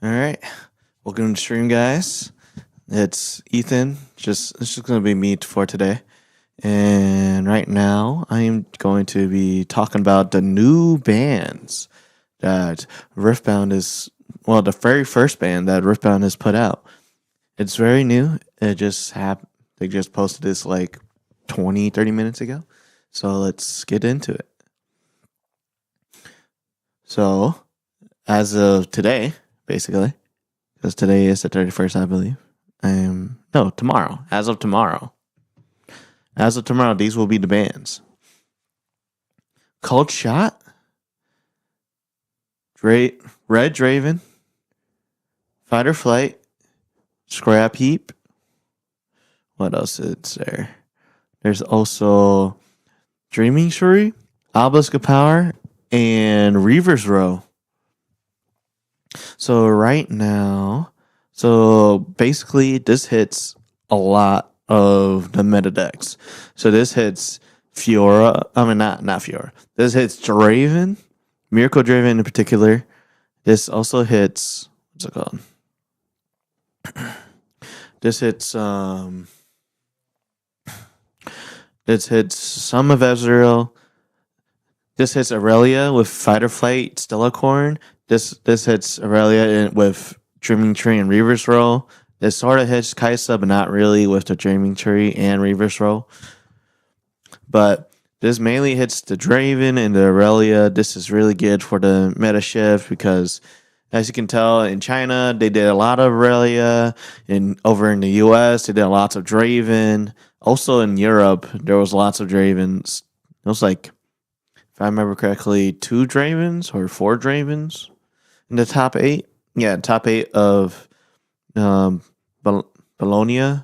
All right, welcome to the stream, guys. It's Ethan. It's just gonna be me for today. And right now, I am going to be talking about the new bands that Riftbound is. Well, the very first band that Riftbound has put out. It's very new. It just happened. They just posted this like 20, 30 minutes ago. So let's get into it. So, as of today, basically, because today is the 31st, I believe. No, tomorrow. As of tomorrow, these will be the bands. Cold Shot, Red Draven, Fight or Flight, Scrap Heap. What else is there? There's also Dreaming Shuri, Obelisk of Power, and Reaver's Row. So right now, basically this hits a lot of the meta decks. So this hits Fiora. I mean, not Fiora. This hits Draven, Miracle Draven in particular. This also hits, what's it called? This hits some of Ezreal. This hits Irelia with Fight or Flight, Stellacorn. This hits Irelia with Dreaming Tree and Reverse Roll. This sort of hits Kaisa, but not really with the Dreaming Tree and Reverse Roll. But this mainly hits the Draven and the Irelia. This is really good for the meta shift because, as you can tell, in China they did a lot of Irelia, and over in the US they did lots of Draven. Also in Europe there was lots of Dravens. It was like, if I remember correctly, 2 Dravens or 4 Dravens in the top 8. Yeah, top 8 of Bologna. And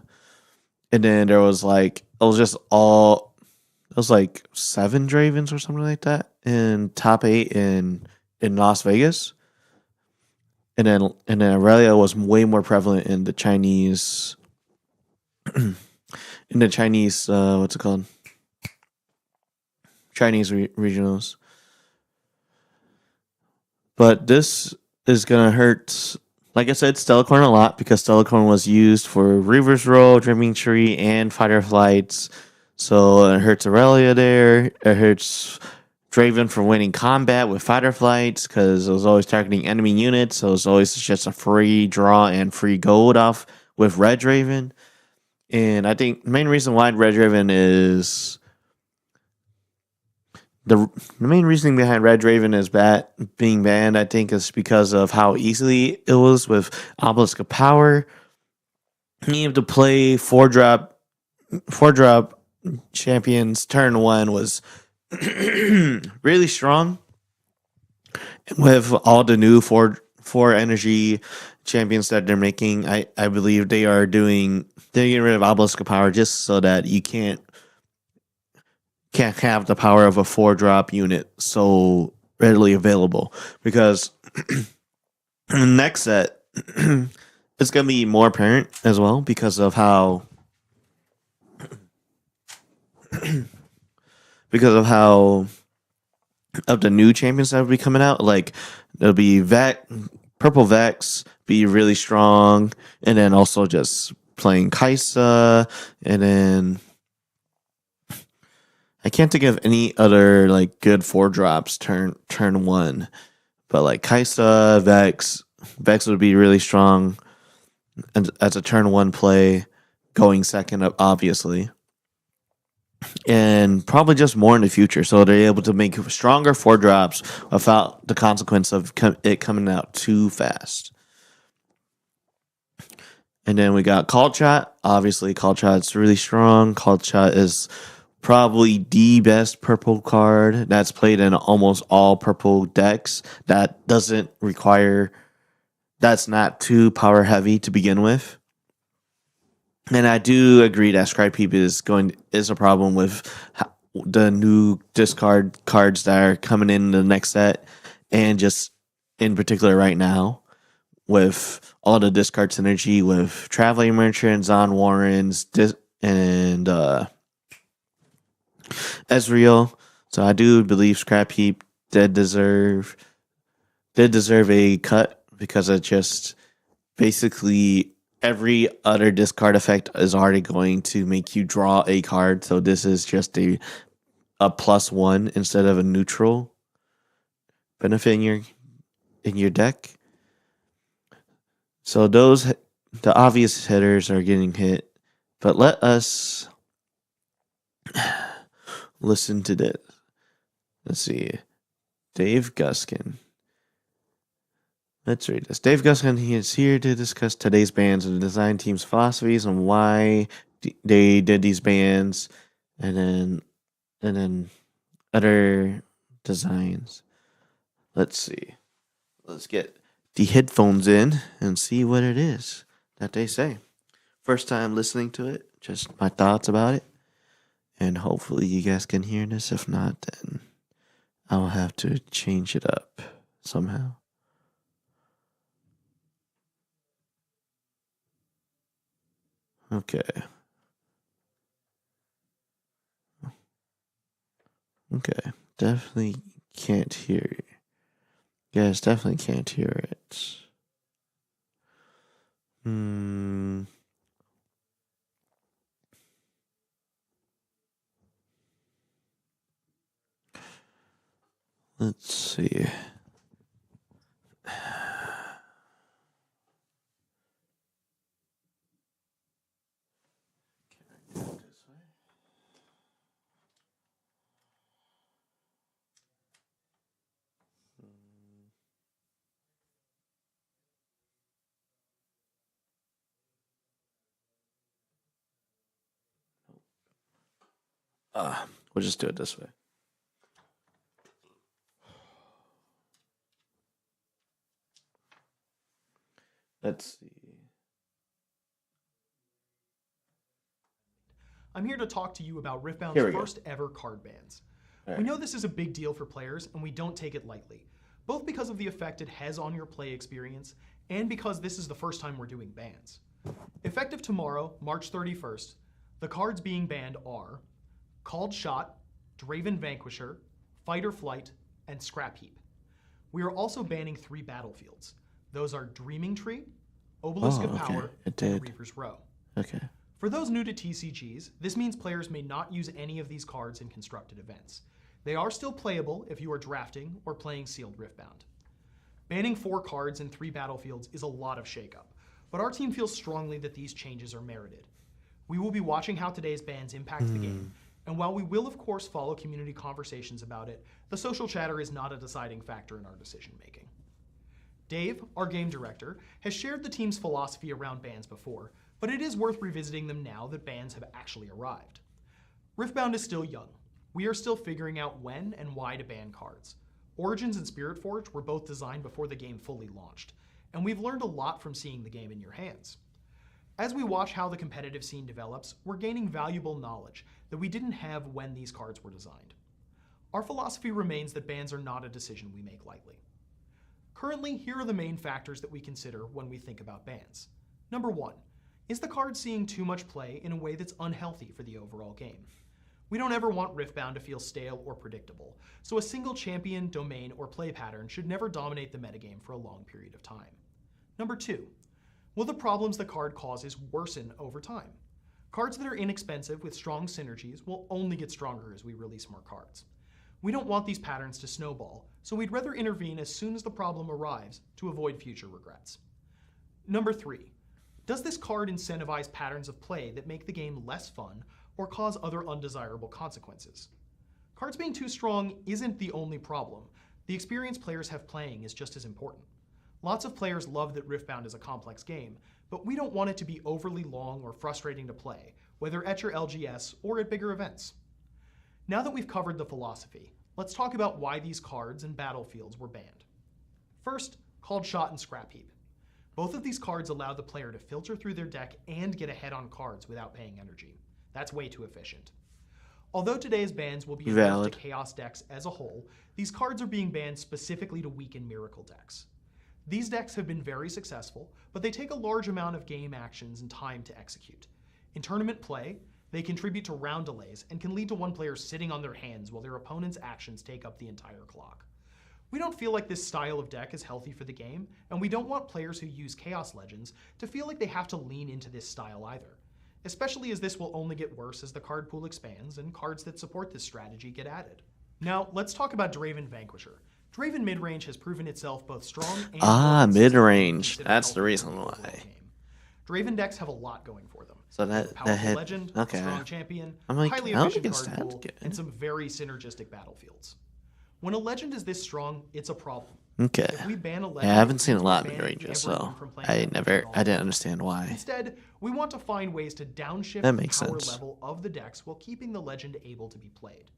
then there was like, it was like 7 Dravens or something like that in top 8 in Las Vegas. And then Aurelia was way more prevalent in the Chinese what's it called? Chinese regionals. But this is gonna hurt, like I said, Stellacorn a lot because Stellacorn was used for Reverse Roll, Dreaming Tree, and Fighter Flights. So it hurts Aurelia there. It hurts Draven for winning combat with Fighter Flights because it was always targeting enemy units. So it was always just a free draw and free gold off with Red Draven. And I think the main reason why Red Draven is the main reasoning behind Red Draven is being banned, I think, is because of how easily it was with Obelisk of Power. Being able to play 4-drop champions turn 1 was really strong. With all the new 4 energy champions that they're making, I believe they're getting rid of Obelisk of Power just so that you can't have the power of a 4-drop unit so readily available, because in the next set it's going to be more apparent as well because of how of the new champions that will be coming out. Like, there'll be Purple Vex be really strong, and then also just playing Kaisa, and then I can't think of any other like good 4-drops turn 1, but like Kaisa, Vex would be really strong as a turn 1 play, going second up, obviously, and probably just more in the future. So they're able to make stronger 4-drops without the consequence of it coming out too fast. And then we got Call Shot. Obviously, Call Shot's really strong. Call Shot is probably the best purple card that's played in almost all purple decks. That's not too power heavy to begin with. And I do agree that Scribe Heap is a problem with the new discard cards that are coming in the next set, and just in particular right now with all the discard synergy with Traveling Merchants, Zon Warrens, and Ezreal. So I do believe Scrap Heap did deserve a cut because it just basically every other discard effect is already going to make you draw a card. So this is just a +1 instead of a neutral benefit in your deck. So the obvious hitters are getting hit, but let us listen to this. Let's see. Dave Guskin. Let's read this. Dave Guskin, he is here to discuss today's bans and the design team's philosophies and why they did these bans, and then other designs. Let's see. Let's get the headphones in and see what it is that they say. First time listening to it, just my thoughts about it. And hopefully you guys can hear this. If not, then I'll have to change it up somehow. Okay. Okay. Definitely can't hear it. Guys, definitely can't hear it. Let's see. We'll just do it this way. Let's see. I'm here to talk to you about Here we Riftbound's go. first ever card bans. All We right. know this is a big deal for players, and we don't take it lightly, both because of the effect it has on your play experience and because this is the first time we're doing bans. Effective tomorrow, March 31st, the cards being banned are Called Shot, Draven Vanquisher, Fight or Flight, and Scrap Heap. We are also banning 3 battlefields. Those are Dreaming Tree, Obelisk of okay. Power, It and did. Reaper's Row. Okay. For those new to TCGs, this means players may not use any of these cards in constructed events. They are still playable if you are drafting or playing Sealed Riftbound. Banning 4 cards in 3 battlefields is a lot of shakeup, but our team feels strongly that these changes are merited. We will be watching how today's bans impact the game, and while we will of course follow community conversations about it, the social chatter is not a deciding factor in our decision making. Dave, our game director, has shared the team's philosophy around bans before, but it is worth revisiting them now that bans have actually arrived. Riftbound is still young. We are still figuring out when and why to ban cards. Origins and Spiritforge were both designed before the game fully launched, and we've learned a lot from seeing the game in your hands. As we watch how the competitive scene develops, we're gaining valuable knowledge that we didn't have when these cards were designed. Our philosophy remains that bans are not a decision we make lightly. Currently, here are the main factors that we consider when we think about bans. Number 1, is the card seeing too much play in a way that's unhealthy for the overall game? We don't ever want Riftbound to feel stale or predictable, so a single champion, domain, or play pattern should never dominate the metagame for a long period of time. Number 2, will the problems the card causes worsen over time? Cards that are inexpensive with strong synergies will only get stronger as we release more cards. We don't want these patterns to snowball, so we'd rather intervene as soon as the problem arrives to avoid future regrets. Number 3, does this card incentivize patterns of play that make the game less fun or cause other undesirable consequences? Cards being too strong isn't the only problem. The experience players have playing is just as important. Lots of players love that Riftbound is a complex game, but we don't want it to be overly long or frustrating to play, whether at your LGS or at bigger events. Now that we've covered the philosophy, let's talk about why these cards and battlefields were banned. First, Called Shot and Scrap Heap. Both of these cards allow the player to filter through their deck and get ahead on cards without paying energy. That's way too efficient. Although today's bans will be nerfed to Chaos decks as a whole, these cards are being banned specifically to weaken Miracle decks. These decks have been very successful, but they take a large amount of game actions and time to execute. In tournament play, they contribute to round delays and can lead to one player sitting on their hands while their opponent's actions take up the entire clock. We don't feel like this style of deck is healthy for the game, and we don't want players who use Chaos Legends to feel like they have to lean into this style either, especially as this will only get worse as the card pool expands and cards that support this strategy get added. Now, let's talk about Draven Vanquisher. Draven midrange has proven itself both strong and mid-range. That's the reason why. Draven decks have a lot going for them. So that Powerful legend, okay. strong champion, I'm like, highly I don't efficient think it's card that pool, good. and some very synergistic battlefields. When a legend is this strong, it's a problem. Okay. If we ban a legend, Yeah, I haven't seen a lot we of ban mid-ranges, everyone so from playing I that legend at all. didn't understand why. Instead, we want to find ways to downshift That the makes power sense. level of the decks while keeping the legend able to be played.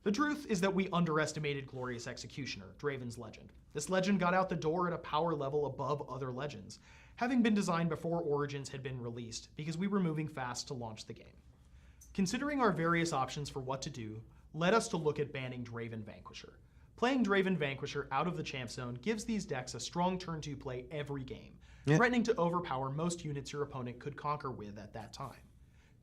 The truth is that we underestimated Glorious Executioner, Draven's legend. This legend got out the door at a power level above other legends, having been designed before Origins had been released because we were moving fast to launch the game. Considering our various options for what to do led us to look at banning Draven Vanquisher. Playing Draven Vanquisher out of the champ zone gives these decks a strong turn 2 play every game, threatening to overpower most units your opponent could conquer with at that time.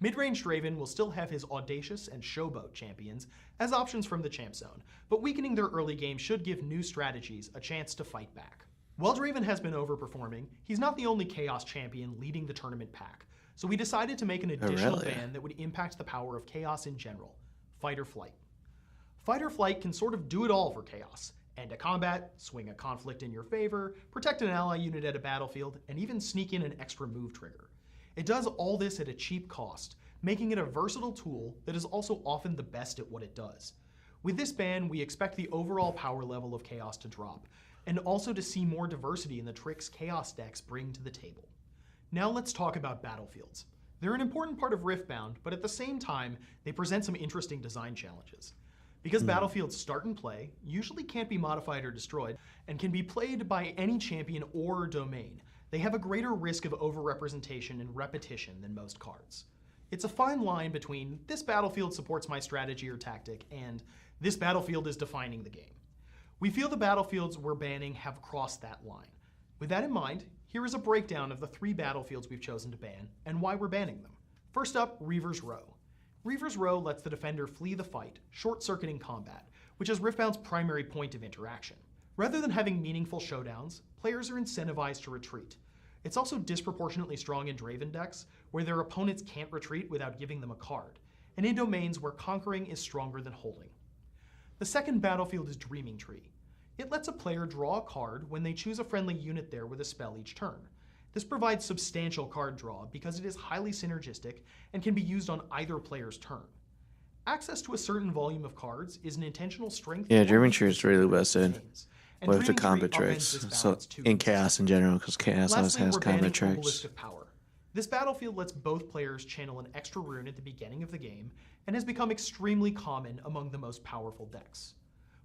Mid-range Draven will still have his Audacious and Showboat champions as options from the champ zone, but weakening their early game should give new strategies a chance to fight back. While Draven has been overperforming, he's not the only Chaos champion leading the tournament pack, so we decided to make an additional ban that would impact the power of Chaos in general, Fight or Flight. Fight or Flight can sort of do it all for Chaos. End a combat, swing a conflict in your favor, protect an ally unit at a battlefield, and even sneak in an extra move trigger. It does all this at a cheap cost, making it a versatile tool that is also often the best at what it does. With this ban, we expect the overall power level of Chaos to drop, and also to see more diversity in the tricks Chaos decks bring to the table. Now let's talk about battlefields. They're an important part of Riftbound, but at the same time, they present some interesting design challenges. Because battlefields start and play, usually can't be modified or destroyed, and can be played by any champion or domain, they have a greater risk of overrepresentation and repetition than most cards. It's a fine line between this battlefield supports my strategy or tactic and this battlefield is defining the game. We feel the battlefields we're banning have crossed that line. With that in mind, here is a breakdown of the 3 battlefields we've chosen to ban and why we're banning them. First up, Reaver's Row. Reaver's Row lets the defender flee the fight, short-circuiting combat, which is Riftbound's primary point of interaction. Rather than having meaningful showdowns, players are incentivized to retreat. It's also disproportionately strong in Draven decks, where their opponents can't retreat without giving them a card, and in domains where conquering is stronger than holding. The second battlefield is Dreaming Tree. It lets a player draw a card when they choose a friendly unit there with a spell each turn. This provides substantial card draw because it is highly synergistic and can be used on either player's turn. Access to a certain volume of cards is an intentional strength. Yeah, Dreaming Tree is really busted and with the Dreaming combat Tree tricks. upends this So balance to in an Chaos in general, because Chaos always Lastly, has we're combat banning tricks. Obelisk of Power. This battlefield lets both players channel an extra rune at the beginning of the game and has become extremely common among the most powerful decks.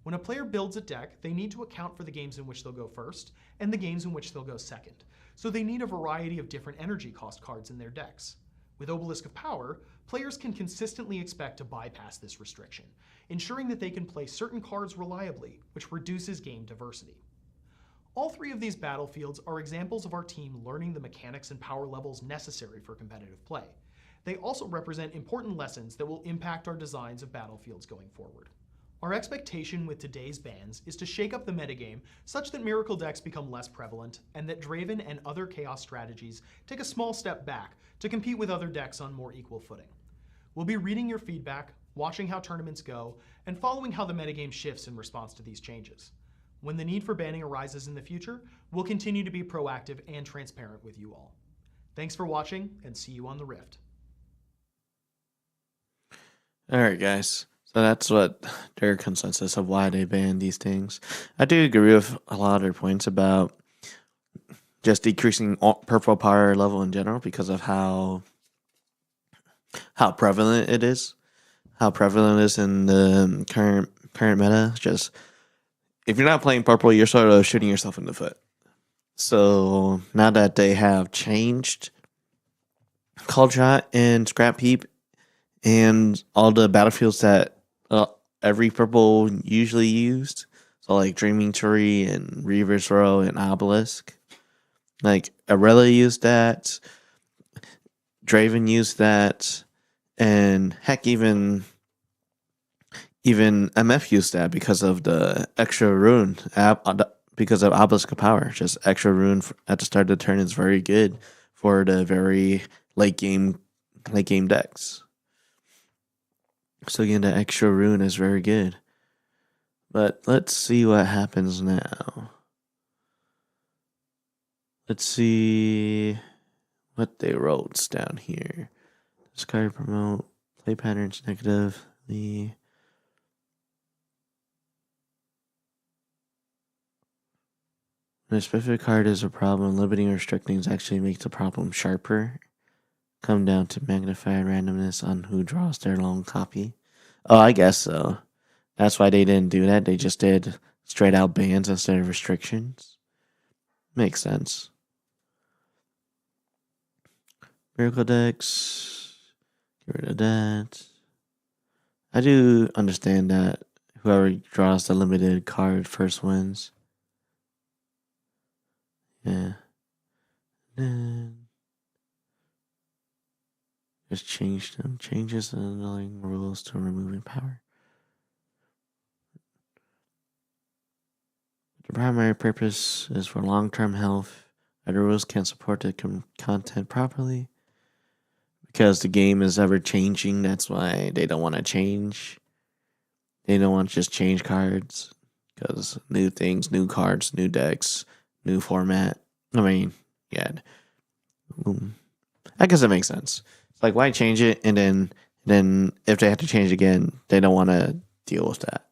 When a player builds a deck, they need to account for the games in which they'll go first and the games in which they'll go second, so they need a variety of different energy cost cards in their decks. With Obelisk of Power, players can consistently expect to bypass this restriction, ensuring that they can play certain cards reliably, which reduces game diversity. All 3 of these battlefields are examples of our team learning the mechanics and power levels necessary for competitive play. They also represent important lessons that will impact our designs of battlefields going forward. Our expectation with today's bans is to shake up the metagame such that Miracle decks become less prevalent and that Draven and other Chaos strategies take a small step back to compete with other decks on more equal footing. We'll be reading your feedback, watching how tournaments go, and following how the metagame shifts in response to these changes. When the need for banning arises in the future, we'll continue to be proactive and transparent with you all. Thanks for watching, and see you on the Rift. Alright, guys. So that's what their consensus of why they banned these things. I do agree with a lot of their points about just decreasing purple power level in general because of how prevalent it is. How prevalent it is in the current meta. Just if you're not playing purple, you're sort of shooting yourself in the foot. So now that they have changed Cold Shot and Scrap Heap and all the battlefields that every purple usually used, so like Dreaming Tree and Reaver's Row and Obelisk, like irelia used that, Draven used that, and heck, even Even MF used that because of the extra rune because of obelisk power. Just extra rune at the start of the turn is very good for the very late game decks. So again, the extra rune is very good. But let's see what happens now. Let's see what they wrote down here. Discard, promote, play patterns negatively. When a specific card is a problem, limiting or restricting actually makes the problem sharper. Come down to magnified randomness on who draws their lone copy. Oh, I guess so. That's why they didn't do that. They just did straight out bans instead of restrictions. Makes sense. Miracle decks. Get rid of that. I do understand that whoever draws the limited card first wins. Yeah. Then just change them. Changes the underlying rules to removing power. The primary purpose is for long-term health. Other rules can't support the content properly. Because the game is ever changing, that's why they don't want to change. They don't want to just change cards. Because new things, new cards, new decks, new format. I mean, yeah. I guess it makes sense. It's like, why change it? And then if they have to change again, they don't want to deal with that.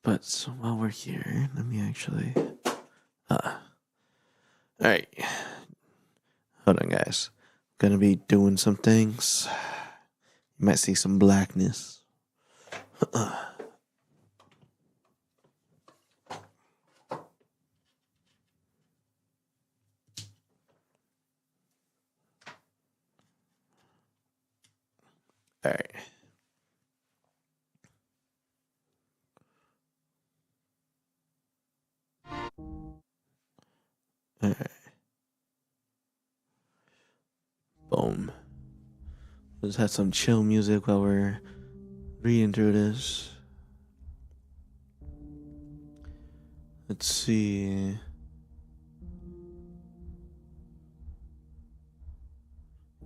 But so while we're here, let me actually... Alright. Hold on, guys. I'm gonna be doing some things. You might see some blackness. Alright. Alright. Boom. Let's have some chill music while we're reading through this. Let's see.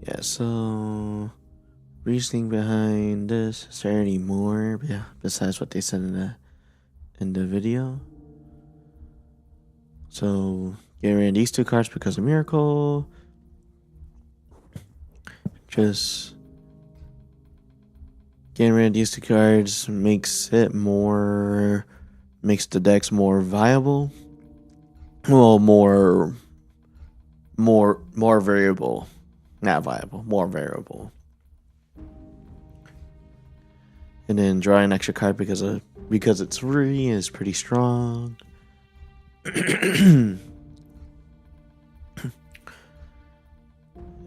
Yeah, so reasoning behind this. Is there any more? Yeah, besides what they said in the video. So getting rid of these two cards because of Miracle. Just getting rid of these two cards makes the decks more viable. Well, more variable. Not viable, more variable. And then drawing an extra card because it's free is pretty strong.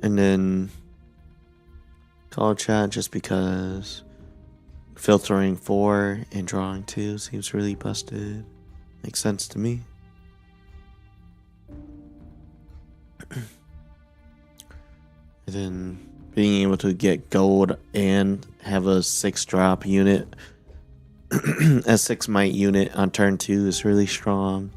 And then call chat just because filtering 4 and drawing 2 seems really busted. Makes sense to me. And then being able to get gold and have a 6-drop unit, a 6 might unit on turn 2 is really strong.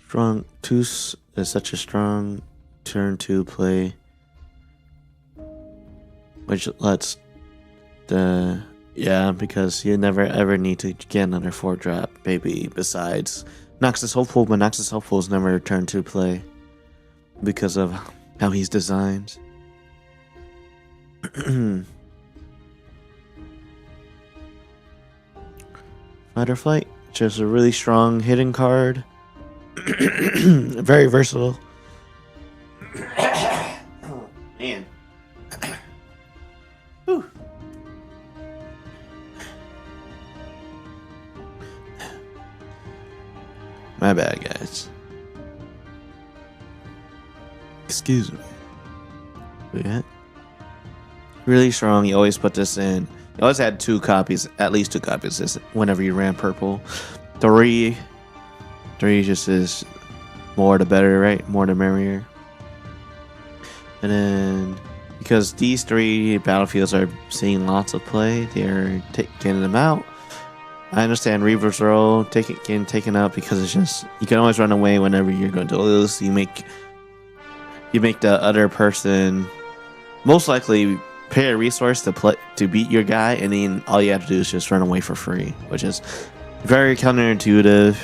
Strong 2 is such a strong turn 2 play, which lets because you never ever need to get another 4-drop baby besides Noxus Hopeful, but Noxus Hopeful is never a turn 2 play because of how he's designed. Fight or Flight, just a really strong hidden card. Very versatile. Oh, man. Whew. My bad, guys. Excuse me. Yeah. Really strong. You always put this in. You always had 2 copies, at least 2 copies whenever you ran purple. 3 just is more the better, right? More the merrier. And then because these 3 battlefields are seeing lots of play, they're getting them out. I understand Reaver's Row getting taken out because it's just you can always run away whenever you're going to lose. You make the other person most likely pay a resource to beat your guy, and then all you have to do is just run away for free, which is very counterintuitive.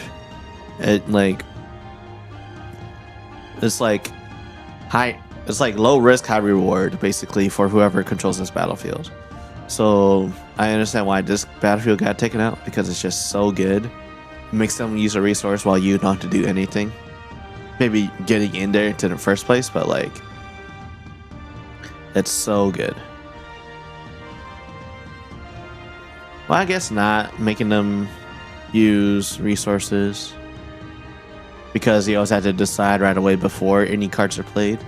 It's like low risk, high reward, basically, for whoever controls this battlefield. So I understand why this battlefield got taken out, because it's just so good. It makes them use a resource while you don't have to do anything. Maybe getting in there to the first place, but like, it's so good. Well, I guess not making them use resources, because you always have to decide right away before any cards are played.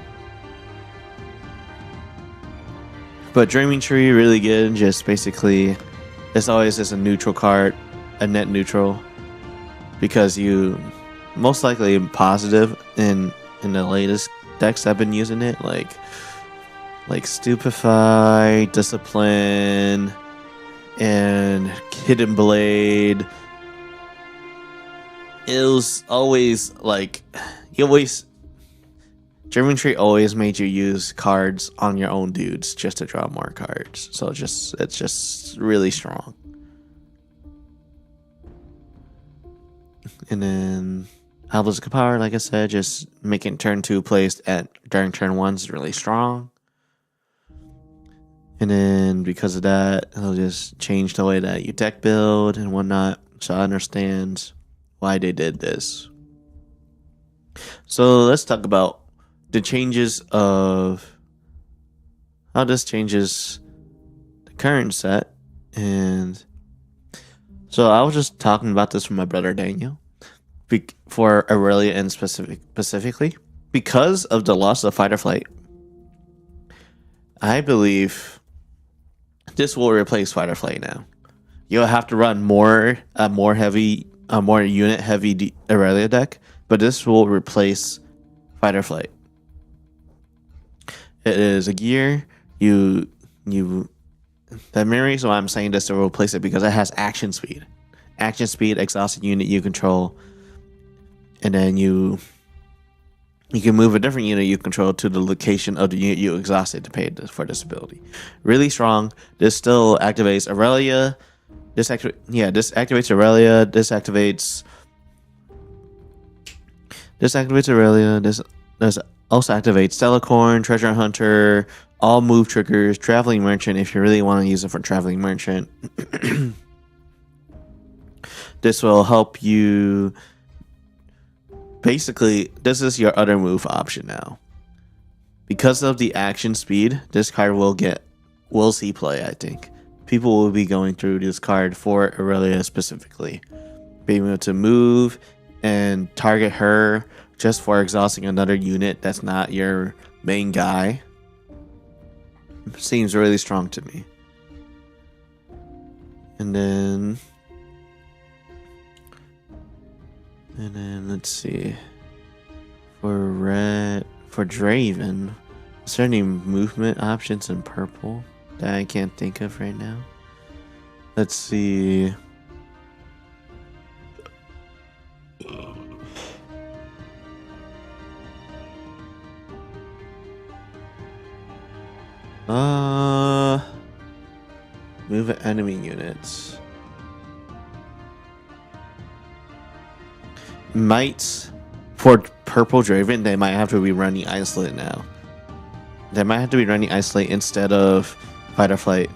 But Dreaming Tree, really good. Just basically, it's always just a neutral card, a net neutral, because you most likely positive in the latest decks I've been using it, like Stupefy, Discipline, and Hidden Blade. It was always like Dreaming Tree always made you use cards on your own dudes just to draw more cards. So it's just really strong. And then Obelisk Power, like I said, just making turn 2 plays during turn 1 is really strong. And then because of that, it'll just change the way that you deck build and whatnot. So I understand why they did this. So let's talk about the changes of how this changes the current set. And so I was just talking about this with my brother Daniel for Irelia and specifically because of the loss of Fight or Flight. I believe this will replace Fight or Flight now. You'll have to run more unit heavy Irelia deck, but this will replace Fight or Flight. It is a gear. The main reason why I'm saying this to replace it because it has action speed. Action speed, exhausted unit you control, and then you can move a different unit you control to the location of the unit you exhausted to pay for this ability. Really strong. This still activates Aurelia. This activates Aurelia. This activates Aurelia. This also activates Stellacorn, Treasure Hunter, all move triggers, Traveling Merchant if you really want to use it for Traveling Merchant. This will help you. Basically, this is your other move option now. Because of the action speed, this card will see play, I think. People will be going through this card for Aurelia specifically. Being able to move and target her just for exhausting another unit that's not your main guy seems really strong to me. And then let's see. For Draven, is there any movement options in purple that I can't think of right now? Let's see. Move enemy units. For purple Draven, they might have to be running Isolate now. They might have to be running Isolate instead of Fight or Flight.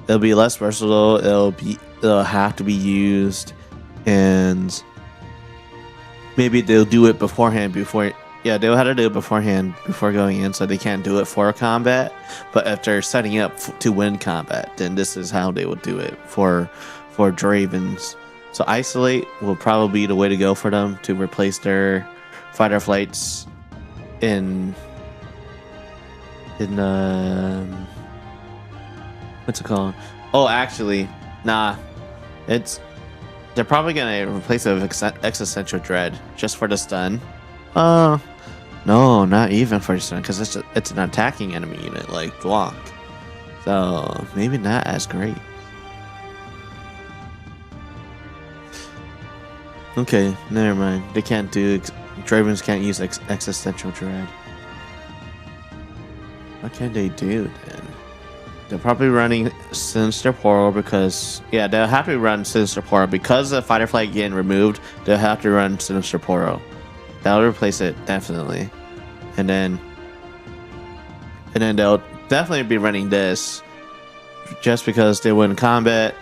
It'll be less versatile. It'll have to be used, and maybe they'll do it beforehand. They'll have to do it beforehand before going in, so they can't do it for combat. But if they're setting up to win combat, then this is how they would do it for Dravens. So Isolate will probably be the way to go for them to replace their Fight or Flights in what's it called? Oh, actually, nah. They're probably gonna replace it with Existential Dread just for the stun. No, No, not even 40%, because it's an attacking enemy unit like block. So maybe not as great. Okay, never mind. They can't do Dravens can't use existential dread. What can they do then? They're probably running Sinister Portal because they'll have to run Sinister Portal because of Fighter Flight getting removed. They'll have to run Sinister Portal. That'll replace it definitely, and then they'll definitely be running this just because they win combat.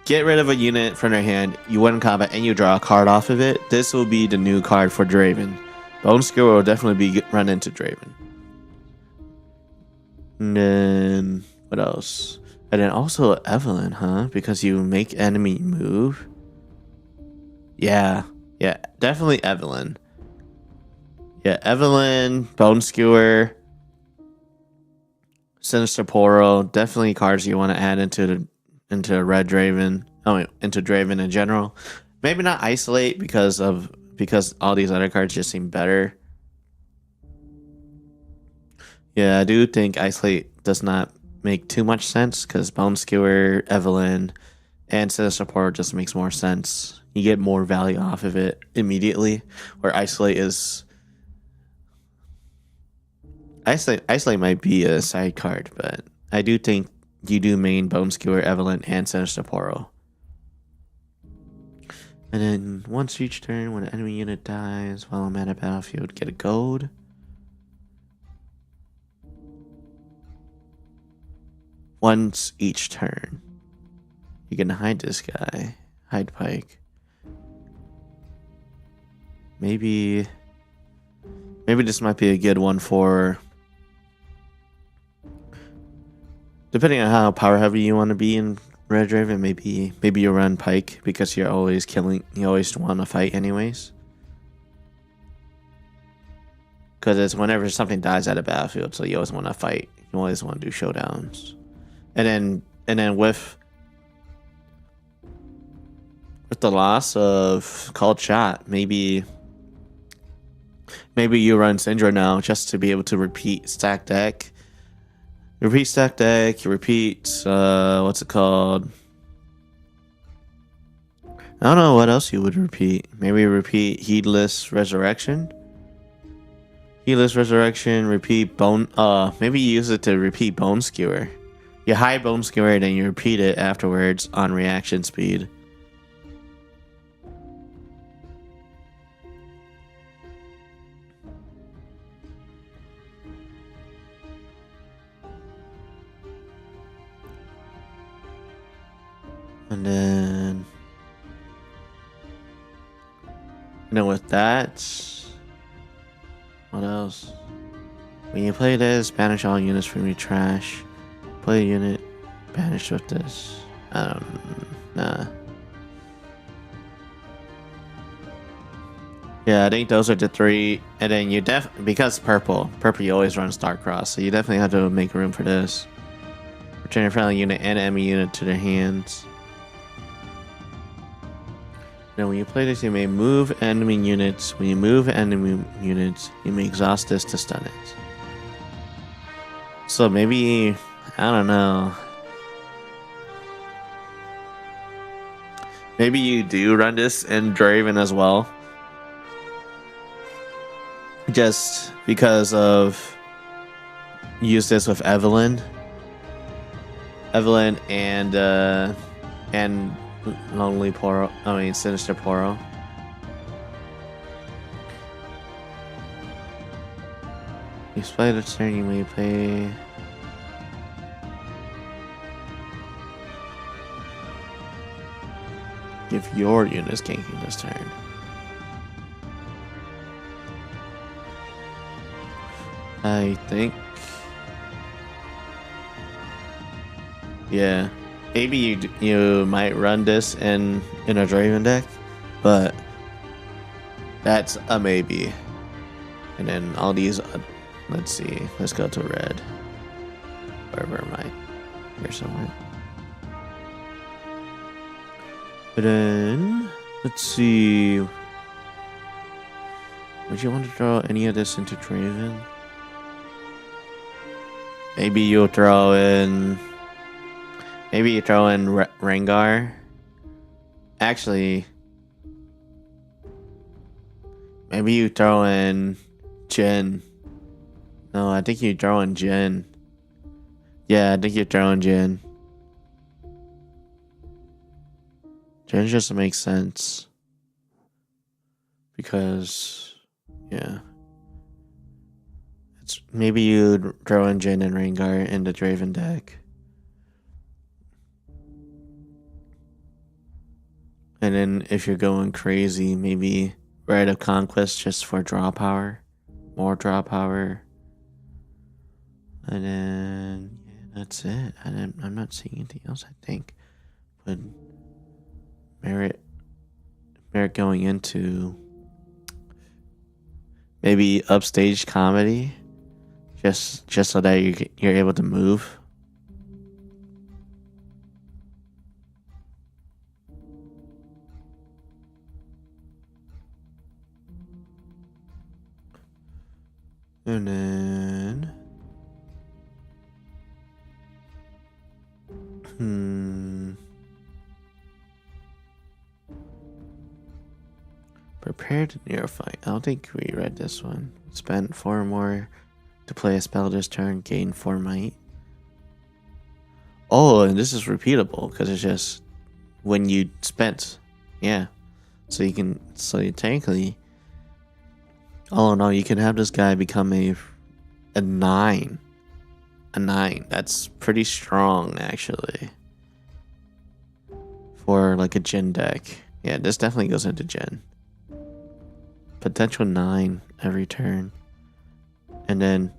Get rid of a unit from their hand, you win combat, and you draw a card off of it. This will be the new card for Draven. Bone Skewer will definitely be run into Draven. And then, what else? And then also Evelyn, huh? Because you make enemy move. Yeah, definitely Evelyn. Yeah, Evelyn, Bone Skewer, Sinister Portal, definitely cards you want to add into Red Draven. Into Draven in general. Maybe not Isolate because all these other cards just seem better. Yeah, I do think Isolate does not make too much sense because Bone Skewer, Evelyn, and Sinister Portal just makes more sense. You get more value off of it immediately, where Isolate might be a side card, but I do think you do main Bone Skewer, Evelyn, and Sinister Portal. And then once each turn, when an enemy unit dies while I'm at a battlefield, get a gold. Once each turn. You can hide this guy. Hide Pike. Maybe this might be a good one for... Depending on how power heavy you want to be in Red Draven, maybe you run Pike because you're always killing. You always want to fight anyways. Because it's whenever something dies at a battlefield, so you always want to fight. You always want to do showdowns, and then with the loss of Called Shot, maybe you run Syndra now just to be able to repeat stack deck. You repeat, what's it called? I don't know what else you would repeat. Maybe repeat Heedless Resurrection? Repeat Bone, maybe you use it to repeat Bone Skewer. You hide Bone Skewer and then you repeat it afterwards on reaction speed. And then with that, what else? When you play this, banish all units from your trash. Play a unit, banish with this. Nah. Yeah, I think those are the three. And then you because purple you always run Starcross, so you definitely have to make room for this. Return your friendly unit and enemy unit to their hands. Now, when you play this, you may move enemy units. When you move enemy units, you may exhaust this to stun it. So maybe, I don't know. Maybe you do run this in Draven as well. Just because of use this with Evelyn and Lonely Portal. Sinister Portal. You play the turn, you may play. Give your units ganking this turn. I think. Yeah. Maybe you might run this in a Draven deck, but that's a maybe. And then all these, let's see, let's go to red. Wherever am I? Here somewhere. But then let's see. Would you want to throw any of this into draven? Maybe you throw in. Maybe you throw in Rengar. Actually, maybe you throw in Jhin. No, I think you throw in Jhin. Yeah, I think you throw in Jhin. Jhin just makes sense. Because, yeah. It's maybe you throw in Jhin and Rengar in the Draven deck. And then if you're going crazy, maybe Rite of Conquest just for draw power. More draw power. And then, yeah, that's it. I'm not seeing anything else, I think, would merit going into maybe upstage comedy. Just so that you're able to move. And then prepare to neophyte. I don't think we read this one. Spend 4 more to play a spell this turn, gain 4 might. Oh, and this is repeatable because it's just when you spent. Yeah. So you technically, all in all, you can have this guy become a 9. A 9. That's pretty strong, actually. For like a Jhin deck. Yeah, this definitely goes into Jhin. Potential 9 every turn. And then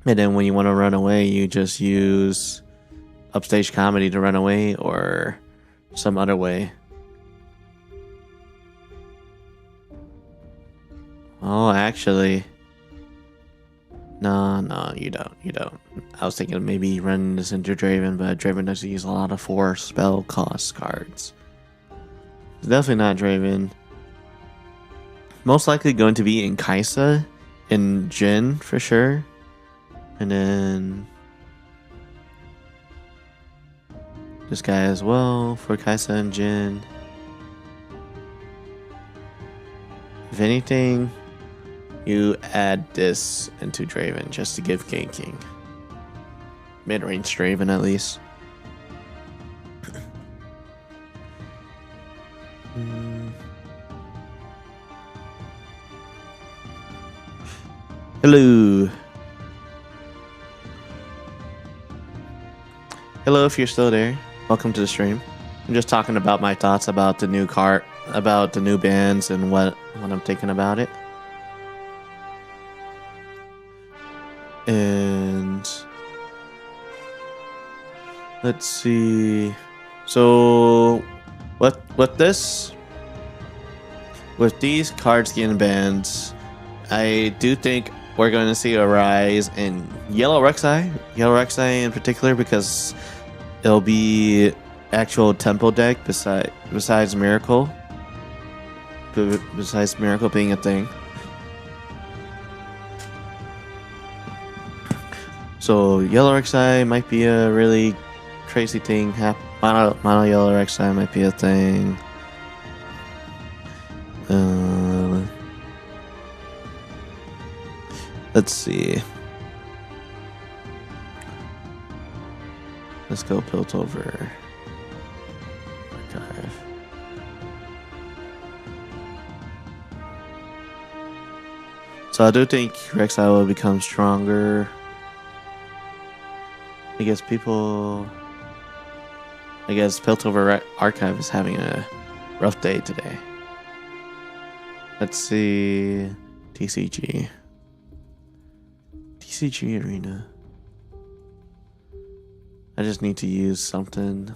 when you want to run away, you just use upstage comedy to run away or some other way. Oh, actually, no, you don't. I was thinking of maybe running this into Draven, but Draven doesn't use a lot of 4 spell cost cards. It's definitely not Draven. Most likely going to be in Kaisa, in Jhin for sure. And then this guy as well for Kaisa and Jhin. If anything, you add this into Draven just to give ganking. Mid-range Draven at least. Hello. Hello if you're still there. Welcome to the stream. I'm just talking about my thoughts about the new cart, about the new bands and what I'm thinking about it. And let's see. So with these cards getting banned, I do think we're going to see a rise in Yellow Rek'Sai in particular, because it'll be actual tempo deck besides Miracle. Besides Miracle being a thing. So Yellow Rek'Sai might be a really crazy thing. Mono Yellow Rek'Sai might be a thing. Let's see. Let's go Piltover Archive. So I do think Rek'Sai will become stronger. I guess Piltover Archive is having a rough day today. Let's see. TCG Arena. I just need to use something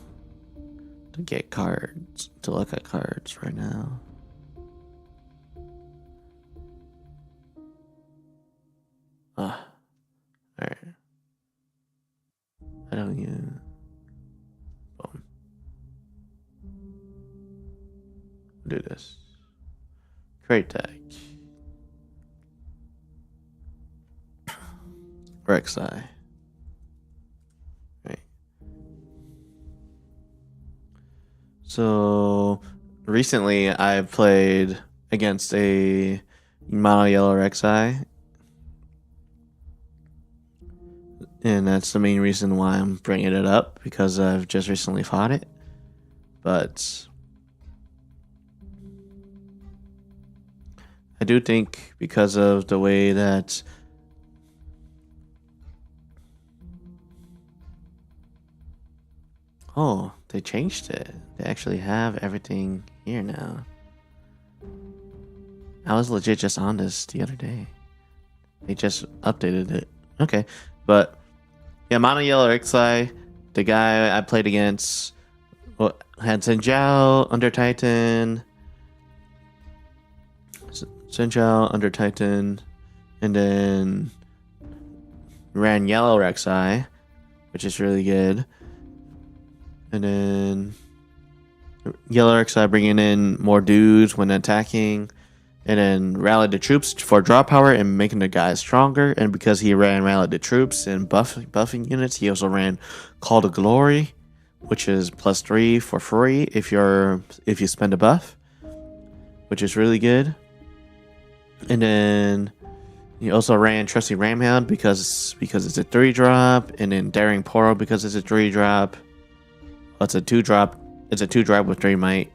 to get cards, to look at cards right now. Alright. I don't use. Boom. Do this. Create deck. Rek'Sai. Right. So recently I played against a mono yellow Rek'Sai, and that's the main reason why I'm bringing it up, because I've just recently fought it. But I do think because of the way that they changed it. They actually have everything here now. I was legit just on this the other day. They just updated it. Okay. But yeah, mono yellow Rek'Sai, the guy I played against had Xin Zhao under Titan. Xin Zhao under Titan. And then ran yellow Rek'Sai, which is really good. And then yellow Rek'Sai bringing in more dudes when attacking. And then rallied the troops for draw power and making the guys stronger. And because he ran rallied the troops and buffing units, he also ran Call to Glory, which is +3 for free if you spend a buff, which is really good. And then he also ran Trusty Ramhound because it's a 3-drop, and then Daring Poro because it's a 3-drop. Well, it's a 2-drop. It's a 2-drop with 3 might.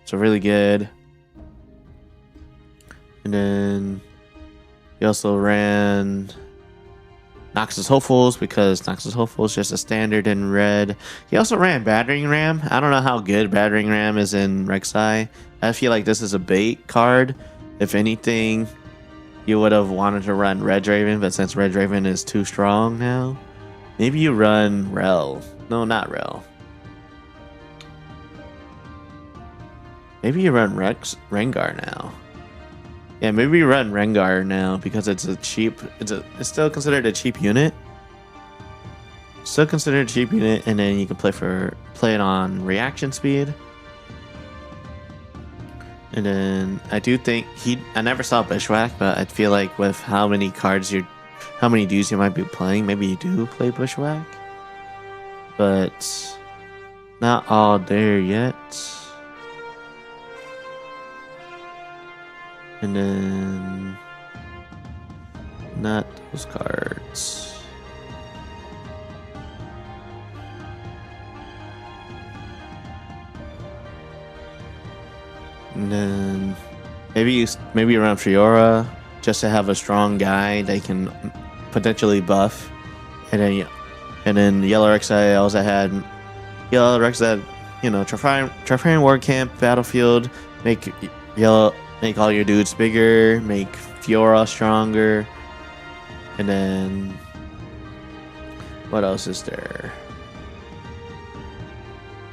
So really good. And then he also ran Noxus Hopefuls because Noxus Hopeful is just a standard in red. He also ran Battering Ram. I don't know how good Battering Ram is in Rek'Sai. I feel like this is a bait card. If anything, you would have wanted to run Red Draven, but since Red Draven is too strong now, maybe you run Rel. No, not Rel. Maybe you run Rengar now. Yeah, maybe you run Rengar now because it's still considered a cheap unit. Still considered a cheap unit, and then you can play it on reaction speed. And then I do think I never saw Bushwhack, but I feel like with how many dudes you might be playing, maybe you do play Bushwhack. But not all there yet. And then not those cards. And then maybe you run Fiora just to have a strong guy they can potentially buff. And then Yellow Rek'Sai also had Yellow Rek'Sai, Trafarian War Camp Battlefield, make all your dudes bigger, make Fiora stronger. And then what else is there?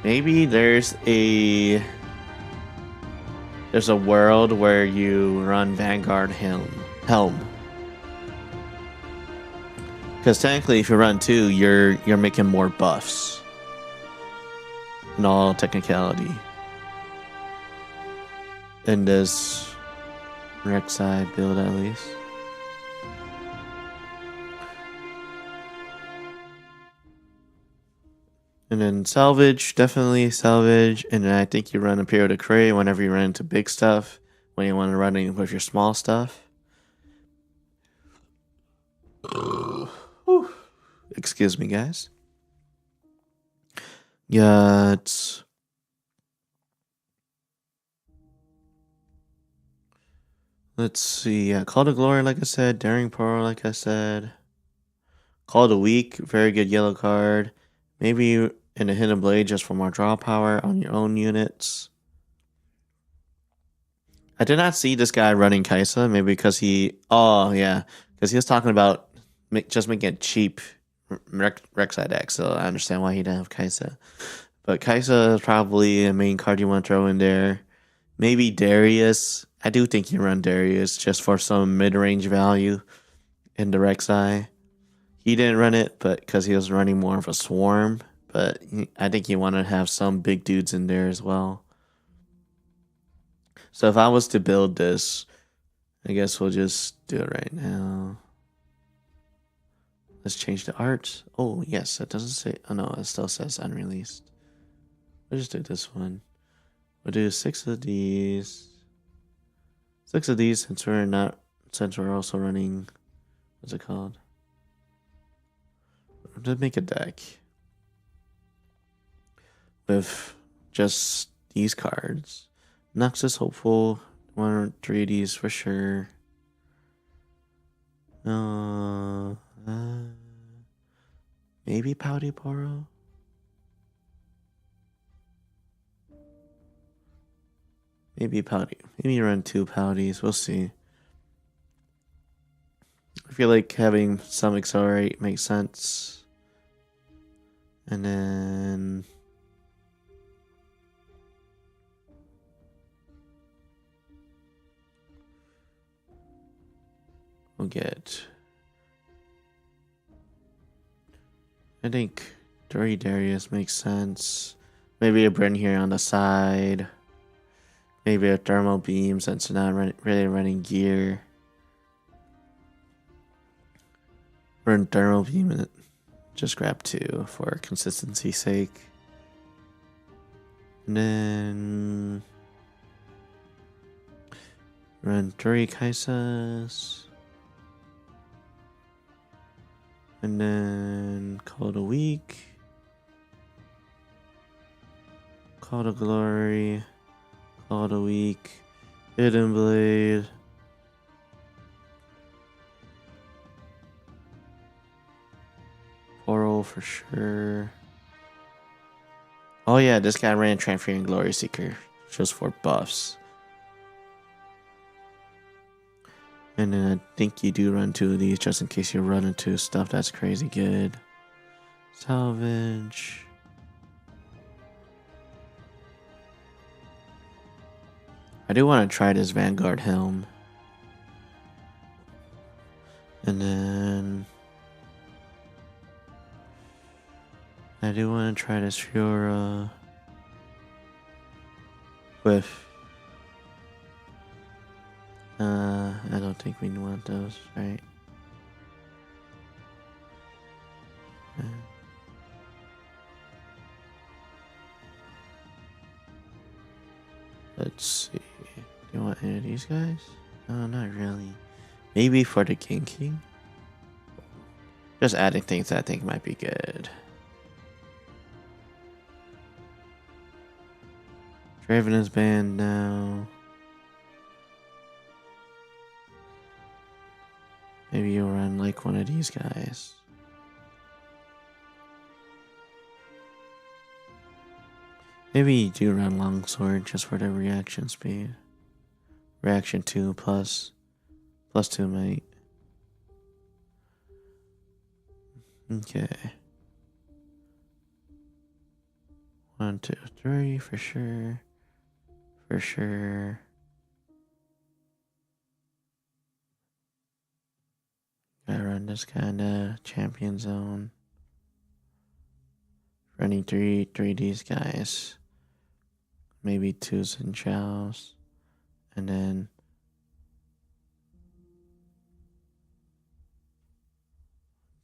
Maybe there's a world where you run Vanguard Helm. Because technically if you run 2, you're making more buffs. In all technicality. In this Rek'Sai build at least. And then salvage, definitely salvage. And then I think you run a period of Cray whenever you run into big stuff. When you want to run in with your small stuff. Excuse me, guys. Got let's see. Yeah, Call to Glory, like I said. Daring Pearl, like I said. Call to Weak, very good yellow card. Maybe in a Hidden Blade just for more draw power on your own units. I did not see this guy running Kaisa. Maybe because because he was talking about just making it cheap Rek'Sai deck. So I understand why he didn't have Kaisa. But Kaisa is probably a main card you want to throw in there. Maybe Darius. I do think you run Darius just for some mid-range value in the Rek'Sai. He didn't run it, but because he was running more of a swarm. But I think you want to have some big dudes in there as well. So if I was to build this, I guess we'll just do it right now. Let's change the art. Oh, yes, it doesn't say. Oh, no, it still says unreleased. We'll just do this one. We'll do 6 of these. 6 of these since we're also running. What's it called? Just make a deck with just these cards. Noxus Hopeful, 1 or 3 of these for sure. Maybe Pouty Poro. Maybe Pouty. Maybe run 2 Pouties. We'll see. I feel like having some accelerate makes sense. And then we'll get, I think Dory Darius makes sense. Maybe a Bryn here on the side. Maybe a Thermal Beam since we're not really running gear. Run Thermal Beam and just grab 2 for consistency's sake. And then run 3 Kaisas. And then call it a week. Call to Glory. Call it a week. Hidden Blade. Oral for sure. Oh yeah, this guy ran Transferring Glory Seeker. Just for buffs. And then I think you do run 2 of these just in case you run into stuff that's crazy good. Salvage. I do want to try this Vanguard Helm. And then I do want to try this Fiora with I don't think we want those, right? Let's see. Do you want any of these guys? No, not really. Maybe for the King. Just adding things that I think might be good. Draven is banned now. Maybe you'll run like one of these guys. Maybe you do run Longsword just for the reaction speed. Reaction 2 plus 2 mate. Okay. 1, 2, 3 for sure. For sure. Gotta run this kinda champion zone. Running 3 these guys. Maybe 2 Xin Chaos. And then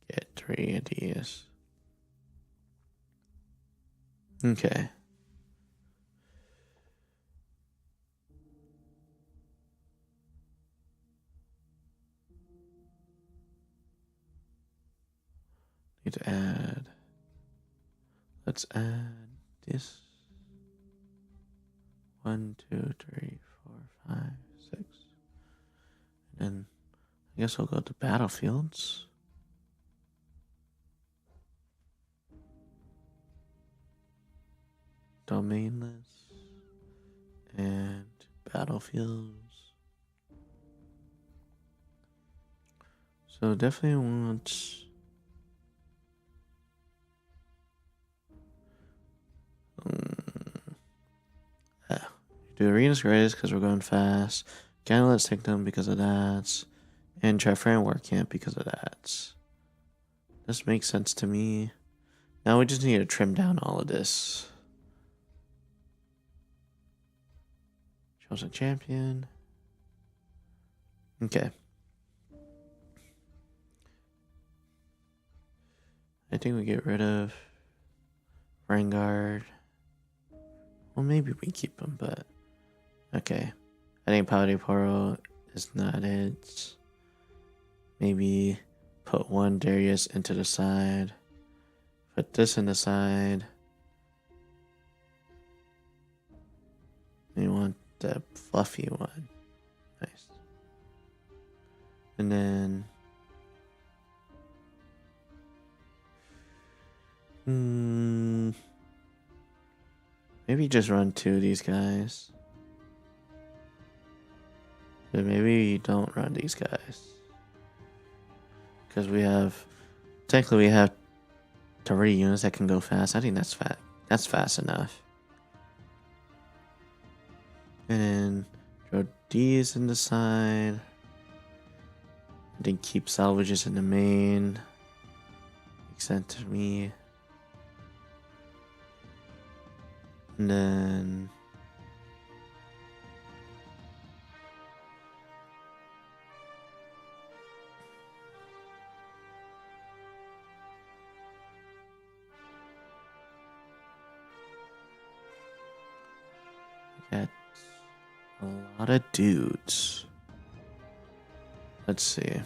get 3 of these. Okay. Need to add. Let's add this. 1, 2, 3, 4, 5, 6. And then I guess we'll go to battlefields. Domain list. And battlefields. So definitely want do Arena's Greatest because we're going fast. Let's take them because of that. And Trifran War Camp because of that. This makes sense to me. Now we just need to trim down all of this. Chosen Champion. Okay. I think we get rid of Vanguard. Well, maybe we keep him, but okay. I think Poro is not it. Maybe put one Darius into the side. Put this in the side. We want the fluffy one. Nice. And then maybe just run 2 of these guys. But maybe don't run these guys. Because technically we have 30 units that can go fast. I think that's fast enough. And then throw these in the side. Then keep salvages in the main. Makes sense to me. And then got a lot of dudes. Let's see.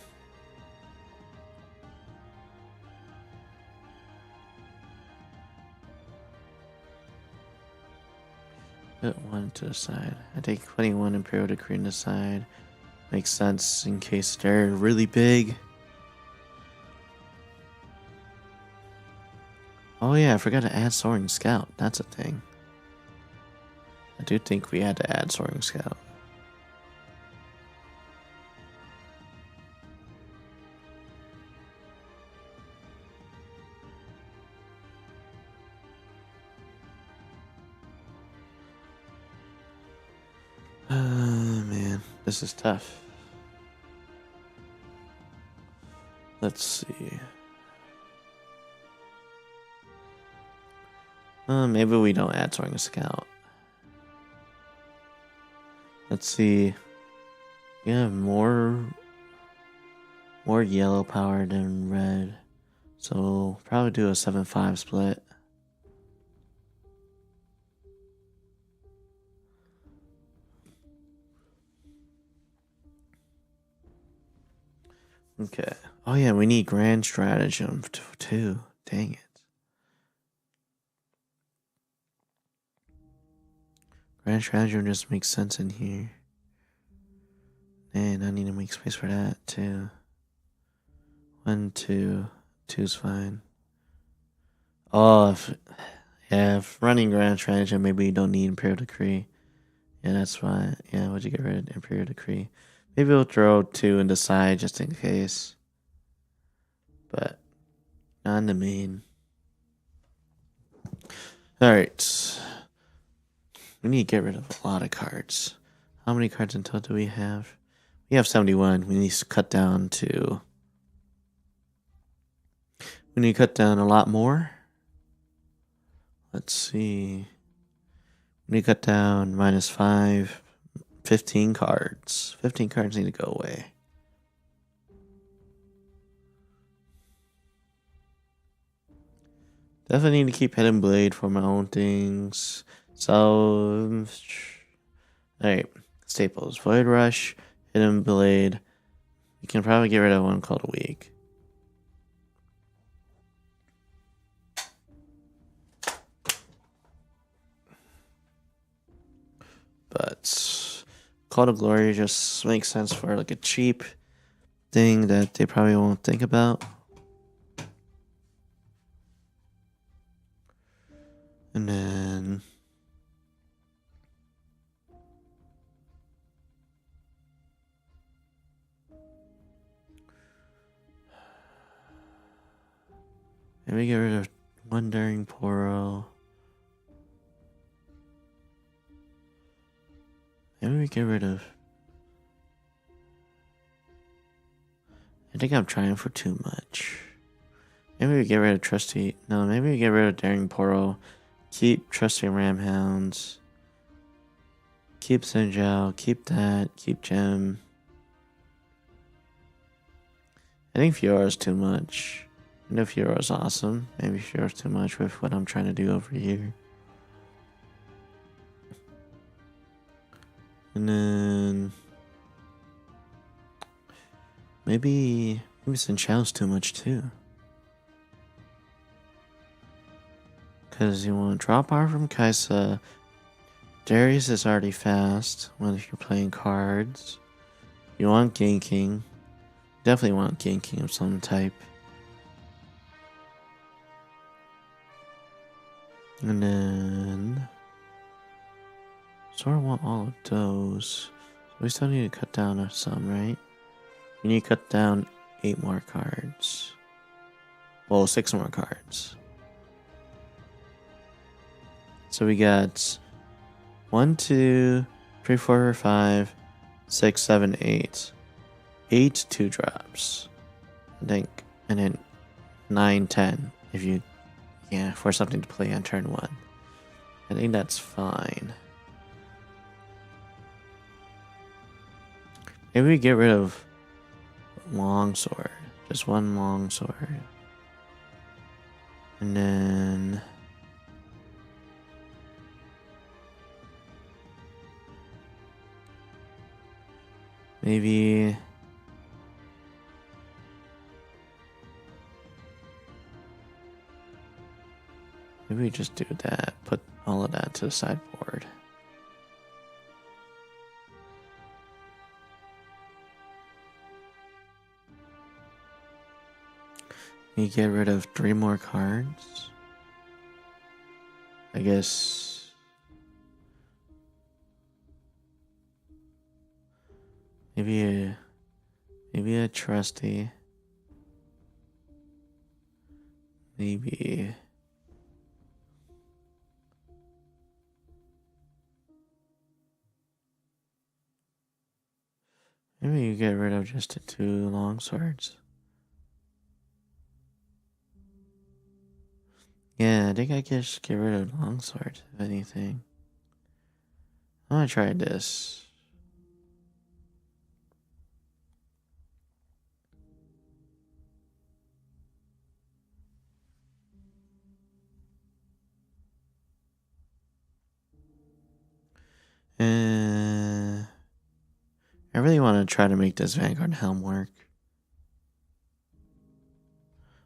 Put one to the side. I take 21 Imperial Decree on the side. Makes sense in case they're really big. Oh yeah, I forgot to add Soaring Scout. That's a thing. I do think we had to add Soaring Scout. Man, this is tough. Let's see. Maybe we don't add Soaring Scout. Let's see. We have more yellow power than red. So we'll probably do a 7-5 split. Okay. Oh yeah, we need Grand Stratagem too. Dang it. Grand Stratagem just makes sense in here. And I need to make space for that too. 1, 2. 2's fine. Oh, if running Grand Stratagem, maybe you don't need Imperial Decree. Yeah, that's why. Yeah, would you get rid of Imperial Decree? Maybe we'll throw 2 in the side just in case. But not in the main. Alright. We need to get rid of a lot of cards. How many cards in total do we have? We have 71. We need to cut down to... We need to cut down a lot more. Let's see. We need to cut down -5. 15 cards. 15 cards need to go away. Definitely need to keep Hidden Blade for my own things. So, alright. Staples. Void Rush, Hidden Blade. We can probably get rid of one called a week. But Call to Glory just makes sense for like a cheap thing that they probably won't think about. And then maybe get rid of one Daring Poro. Maybe we get rid of... I think I'm trying for too much. Maybe we get rid of Trusty... No, maybe we get rid of Daring Poro. Keep Trusty Ramhounds. Keep Sinjao. Keep that. Keep Gem. I think Fiora is too much. No Hero is awesome. Maybe Hero's too much with what I'm trying to do over here. And then maybe Sun Chao's too much too. Because you want draw power from Kaisa. Darius is already fast when you're playing cards. You want ganking. Definitely want ganking of some type. And then sort of want all of those. So we still need to cut down some, right? We need to cut down 8 more cards. Well, 6 more cards. So we got 1, 2, 3, 4, 5, 6, 7, 8. 8 2-drops. I think. And then 9, 10 if you for something to play on turn 1. I think that's fine. Maybe we get rid of longsword. Just 1 longsword. And then maybe we just do that. Put all of that to the sideboard. You get rid of 3 more cards. I guess maybe a trusty. Maybe you get rid of just the 2 longswords. Yeah, I think I just get rid of longswords, if anything. I'm gonna try this. I really want to try to make this Vanguard Helm work.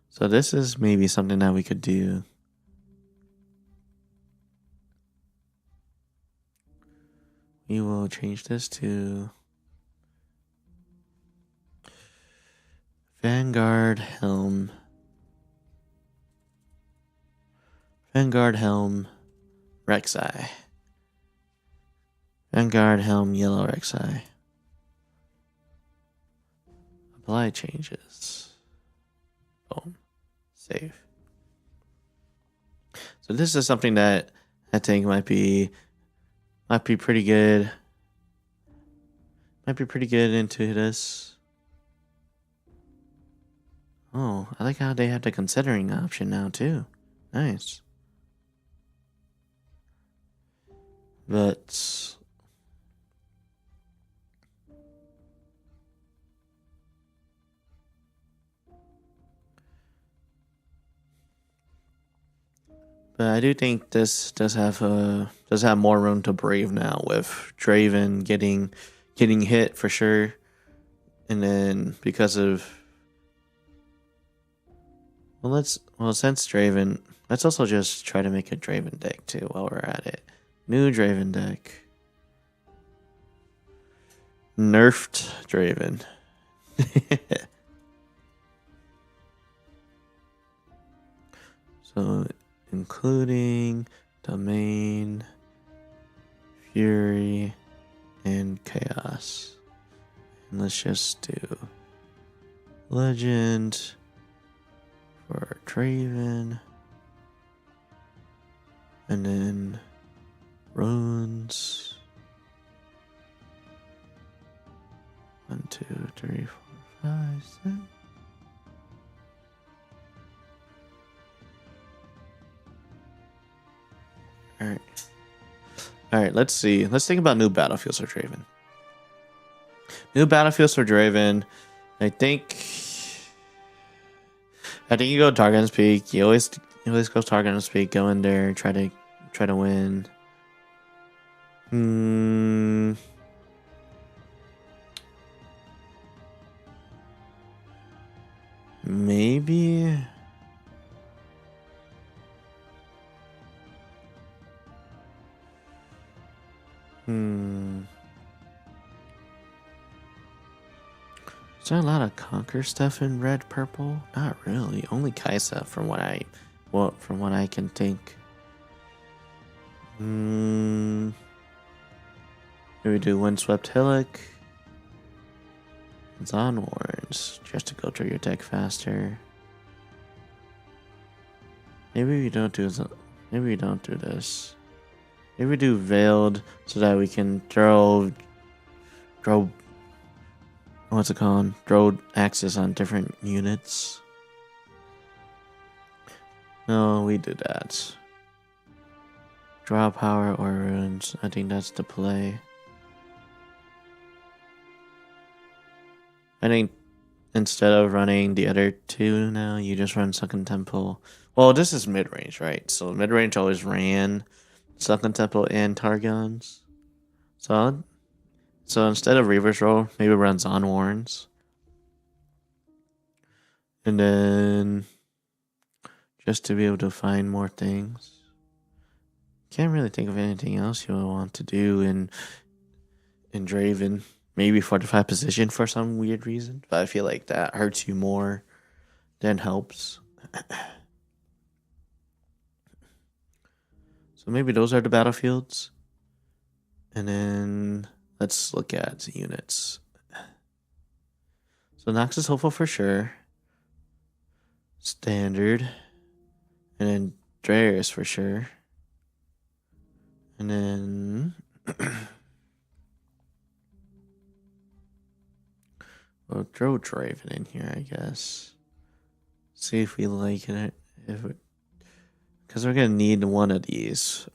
So this is maybe something that we could do. We will change this to Vanguard Helm. Vanguard Helm Rek'Sai. Vanguard Helm Yellow Rek'Sai. Apply changes. Boom. Save. So this is something that I think might be pretty good. Might be pretty good into this. Oh, I like how they have the considering option now too. Nice. But I do think this does have more room to brave now with Draven getting hit for sure, and then because of since Draven, let's also just try to make a Draven deck too while we're at it. New Draven deck, nerfed Draven. So including Domain, Fury, and Chaos. And let's just do Legend for Draven. And then Runes. 1, 2, 3, 4, 5, 6. Alright, let's see. Let's think about new battlefields for Draven. New battlefields for Draven. I think I think you go Targon's Peak. You always go Targon's Peak. Go in there, try to win. Hmm. Maybe. Hmm. Is there a lot of Conquer stuff in red purple? Not really. Only Kaisa from what I can think. Hmm. Maybe we do Windswept Hillock. Zon Warrens, just to go through your deck faster. Maybe we don't do this. Maybe we do Veiled so that we can throw what's it called? Throw axes on different units. No, we do that. Draw power or runes. I think that's the play. I think instead of running the other two now, you just run Sunken Temple. Well, this is mid range, right? So mid range always ran Sunken Temple and Targons. So instead of Reaver's Roll, maybe run Zon Warrens. And then just to be able to find more things. Can't really think of anything else you would want to do in Draven. Maybe fortify position for some weird reason, but I feel like that hurts you more than helps. So maybe those are the battlefields. And then let's look at units. So Nox is hopeful for sure. Standard. And then Darius for sure. And then we'll throw Draven in here, I guess. See if we like it. Because we're going to need one of these.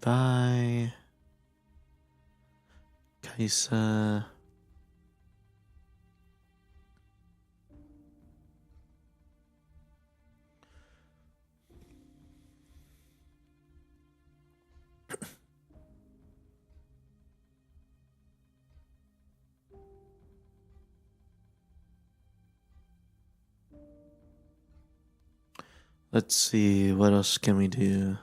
Bye. Kaisa. Let's see, what else can we do?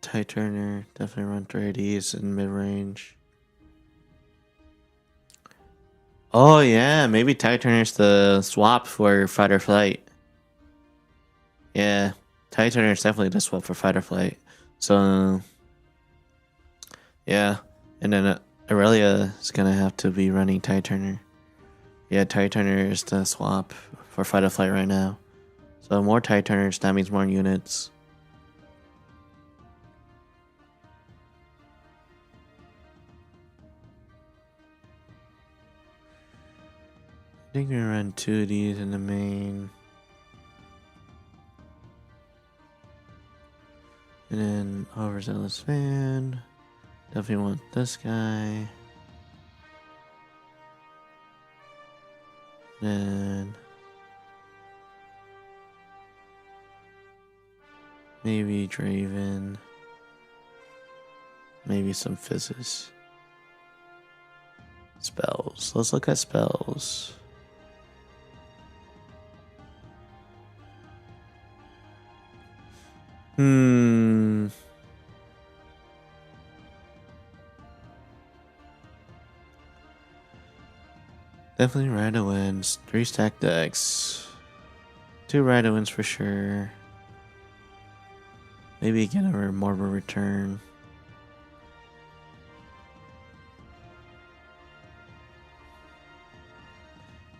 Tide Turner, definitely run 30s in mid range. Oh yeah, maybe Tide Turner's the swap for Fight or Flight. Yeah, Tide Turner's definitely the swap for Fight or Flight. So yeah, and then Aurelia is gonna have to be running Tide Turner. Yeah, Tide Turner is the swap for Fight or Flight right now. So more Tide Turners, that means more units. I think we run 2 of these in the main. And then Overzealous Fan. Definitely want this guy. Then maybe Draven. Maybe some fizzes. Spells. Let's look at spells. Definitely Rhino wins. 3 stack decks. 2 Rhino wins for sure. Maybe get more of a return.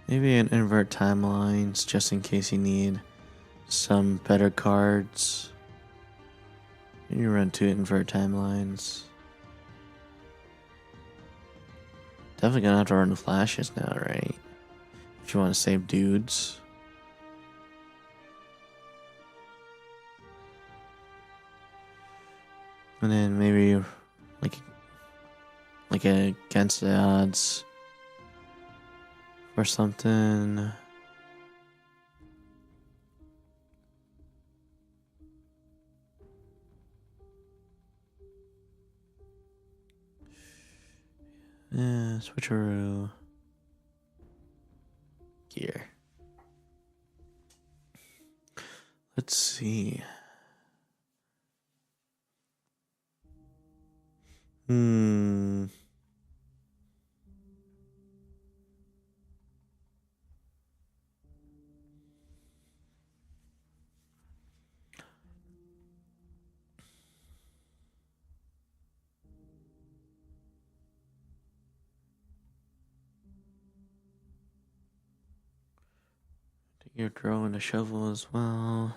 Maybe an invert timelines just in case you need some better cards. You run 2 invert timelines. Definitely gonna have to run the flashes now, right? If you want to save dudes. And then maybe like against the odds or something. Yeah, switcheroo. Gear. Let's see. You're throwing a shovel as well.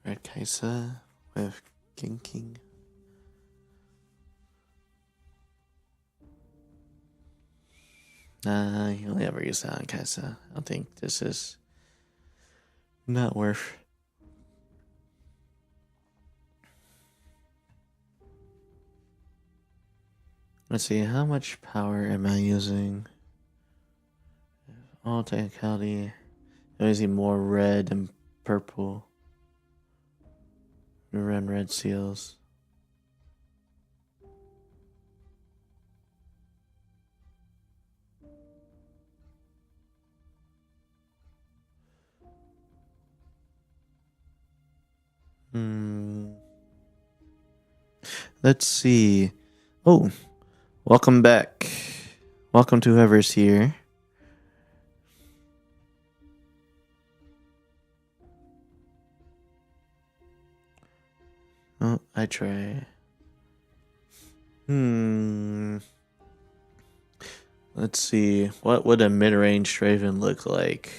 Red Kaisa with King. Nah, you only ever use that on Kaisa. I don't think this is not worth. Let's see, how much power am I using? All technicality. I'm using more red and purple. We run red seals. Let's see. Oh, welcome back. Welcome to whoever's here. Oh, I try. Let's see. What would a mid-range draven look like?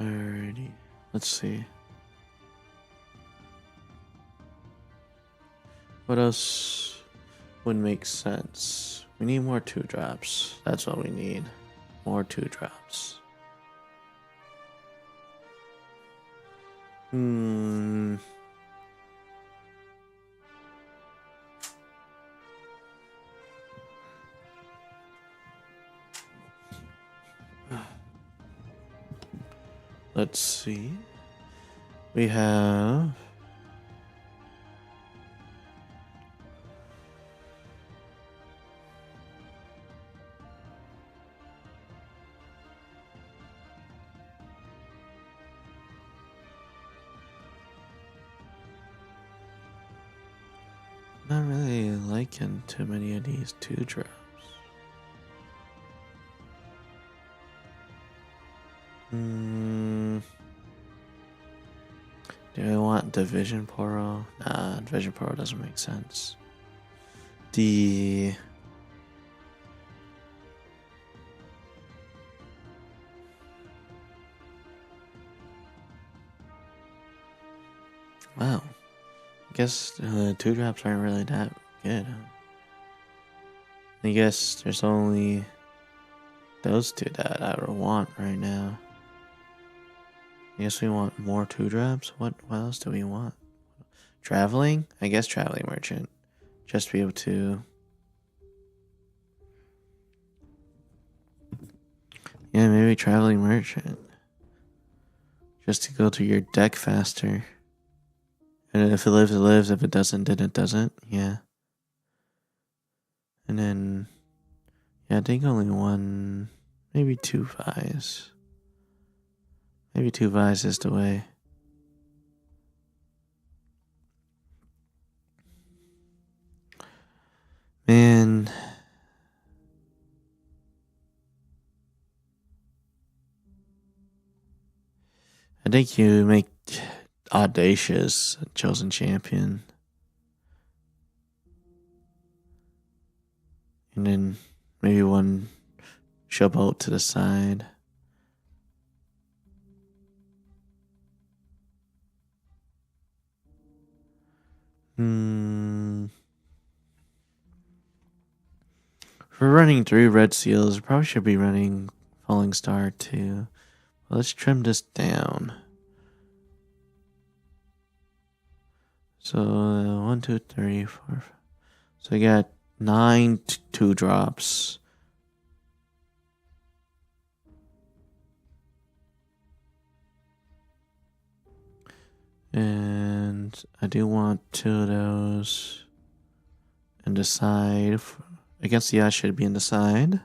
Alrighty. Let's see. What else would make sense? We need more 2-drops. That's what we need. More 2-drops. Let's see. We have not really liking too many of these 2-drops. Do I want Division Portal? Nah, Division Portal doesn't make sense. Wow. I guess 2-drops aren't really that good. Huh? I guess there's only those 2 that I would want right now. I guess we want more 2-drops. What else do we want? Traveling? I guess Traveling Merchant. Just to be able to Yeah, maybe Traveling Merchant. Just to go to your deck faster. And if it lives, it lives. If it doesn't, then it doesn't. Yeah. And then, yeah, I think only one, maybe two Vi's. Maybe two Vi's is the way. Man. I think you make Audacious chosen champion. And then maybe one showboat to the side. If we're running 3 red seals, we probably should be running Falling Star too. Well, let's trim this down. So 1, 2, 3, 4. 5. So I got 9 2-drops. And I do want 2 of those in the side. Against the eye should be in the side.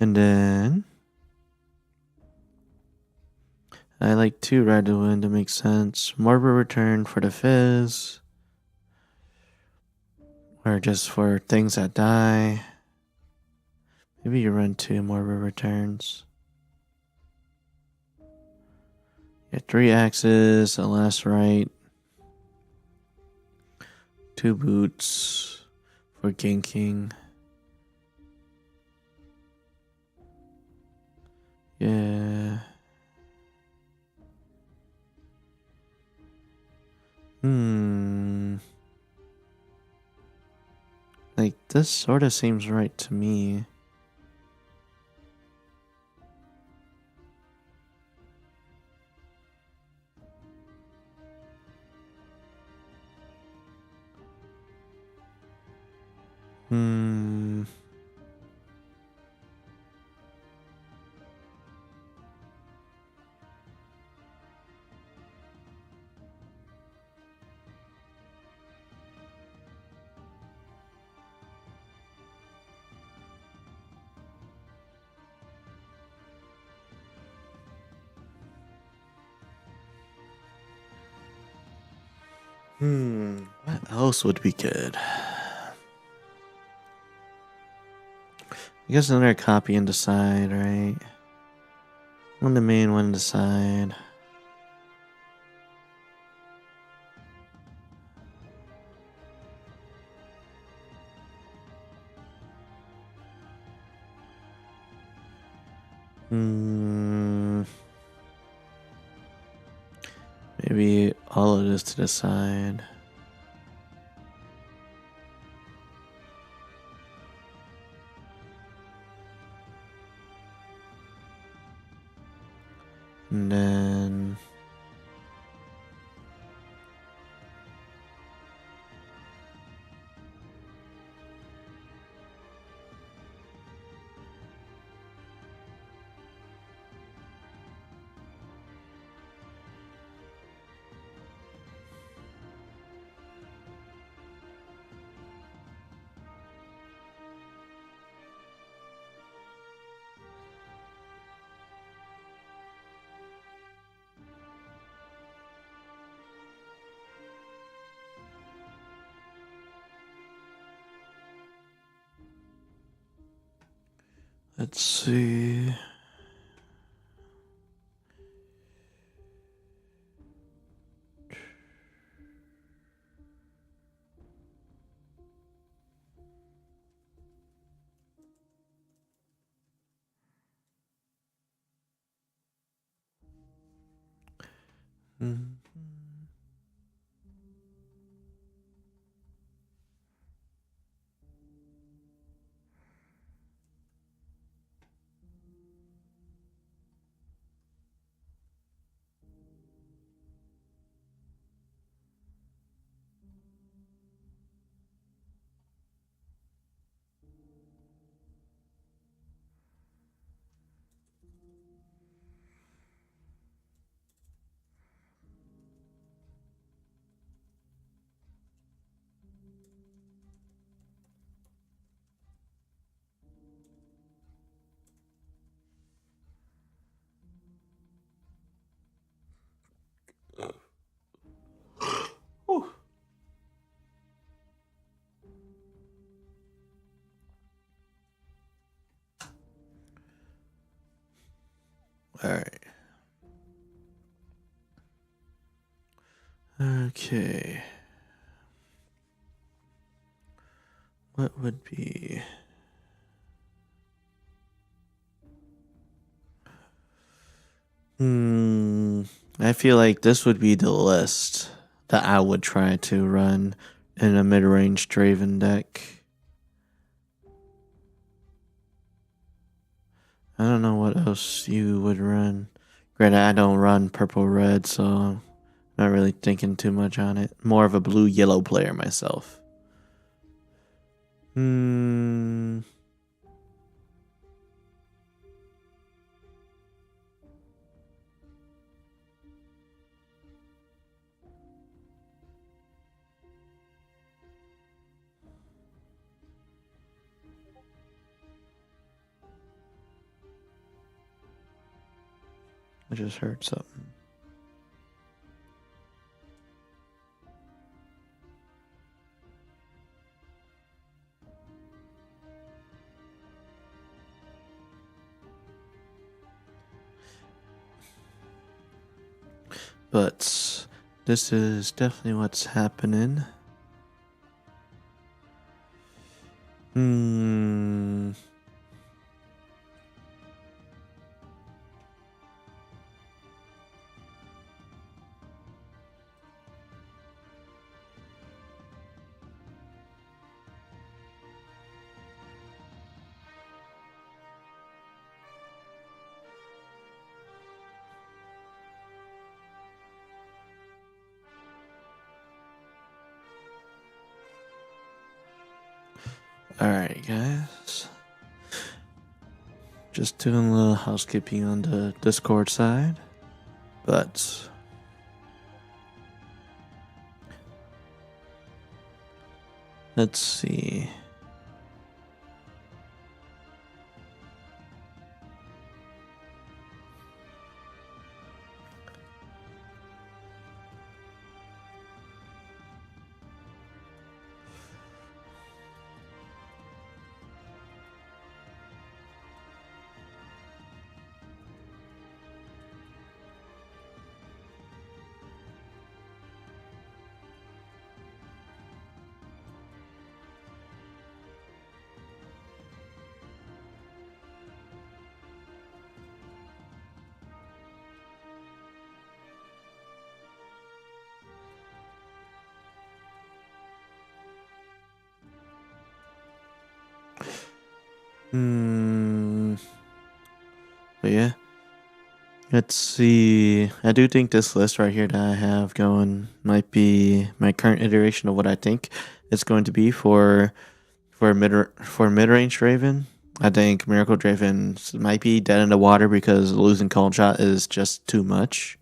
And then I like 2 red to win to make sense. Marble return for the fizz. Or just for things that die. Maybe you run 2 Marble returns. Yeah, 3 axes, a last right. 2 boots for ganking. Yeah. Like, this sort of seems right to me. What else would be good? I guess another copy in the side, right? One in the main, one in the side. Maybe all of this to the side. And then let's see. All right. Okay. What would be? I feel like this would be the list that I would try to run in a mid-range draven deck. I don't know what else you would run. Granted, I don't run purple red, so I'm not really thinking too much on it. More of a blue yellow player myself. I just heard something. But this is definitely what's happening. Alright, guys. Just doing a little housekeeping on the Discord side. But let's see. But yeah. Let's see. I do think this list right here that I have going might be my current iteration of what I think it's going to be for mid-range Draven. I think Miracle Draven might be dead in the water because losing Cold Shot is just too much.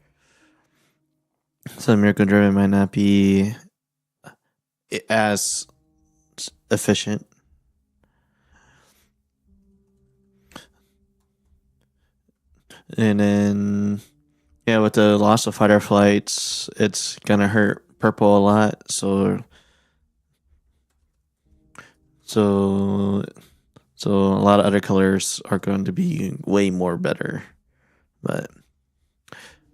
So Miracle Draven might not be as efficient. And then, yeah, with the loss of fighter flights, it's gonna hurt purple a lot. So a lot of other colors are going to be way more better. But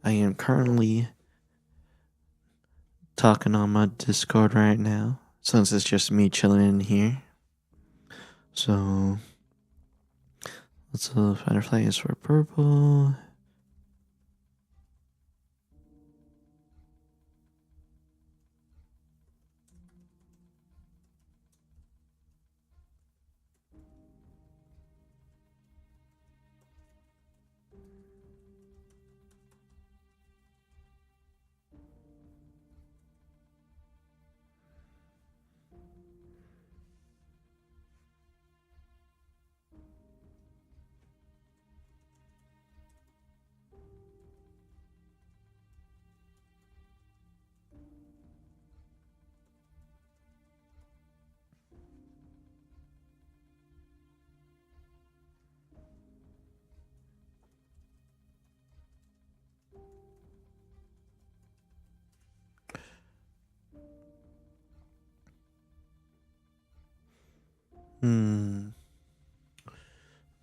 I am currently talking on my Discord right now, since it's just me chilling in here. So let's fighter flight is for purple.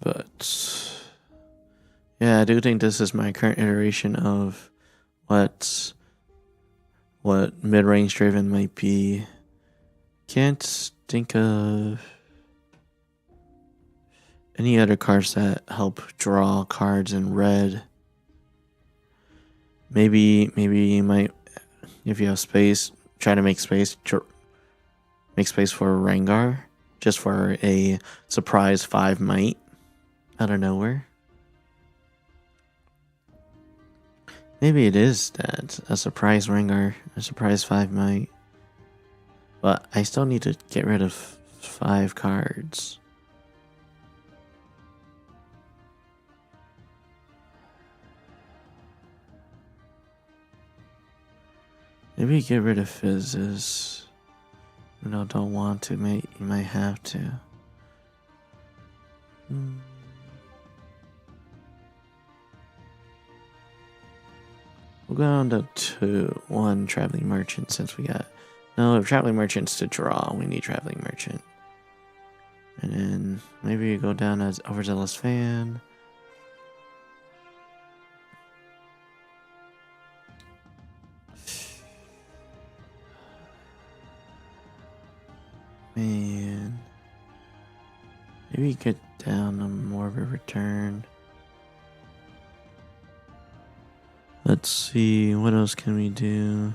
But yeah, I do think this is my current iteration of what mid-range draven might be. Can't think of any other cards that help draw cards in red. Maybe you might, if you have space, try to make space for Rengar, just for a surprise 5 might out of nowhere. Maybe it is that, a surprise Rengar, a surprise 5 might. But I still need to get rid of 5 cards. Maybe get rid of Fizzes. Don't want to, you might have to. We'll go down to 1 Traveling Merchant since we got... No, if Traveling Merchant's to draw, we need Traveling Merchant. And then maybe you go down as Overzealous Fan. Man. Maybe get down on more of a return. Let's see, what else can we do?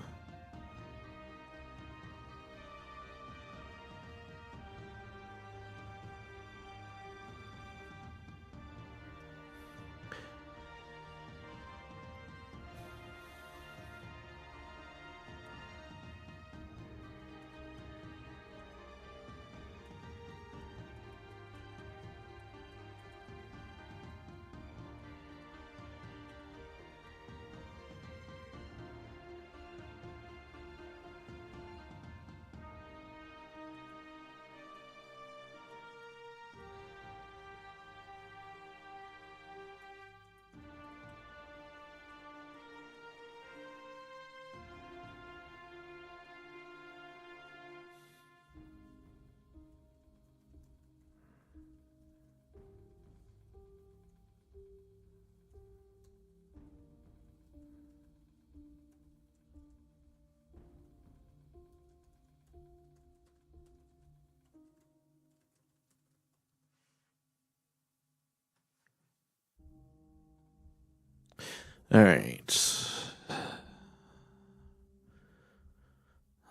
Alright.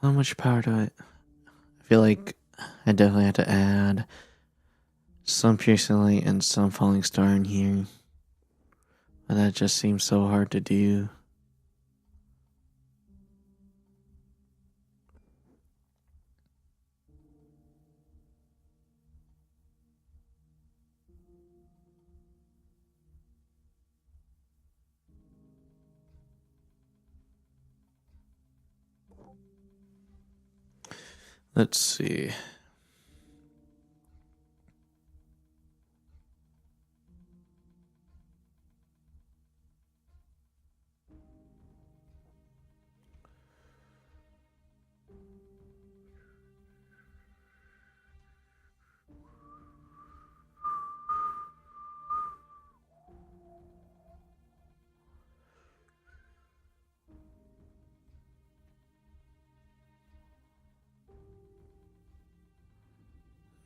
How much power do I feel like I definitely have to add some Piercing Light and some Falling Star in here. But that just seems so hard to do. Let's see.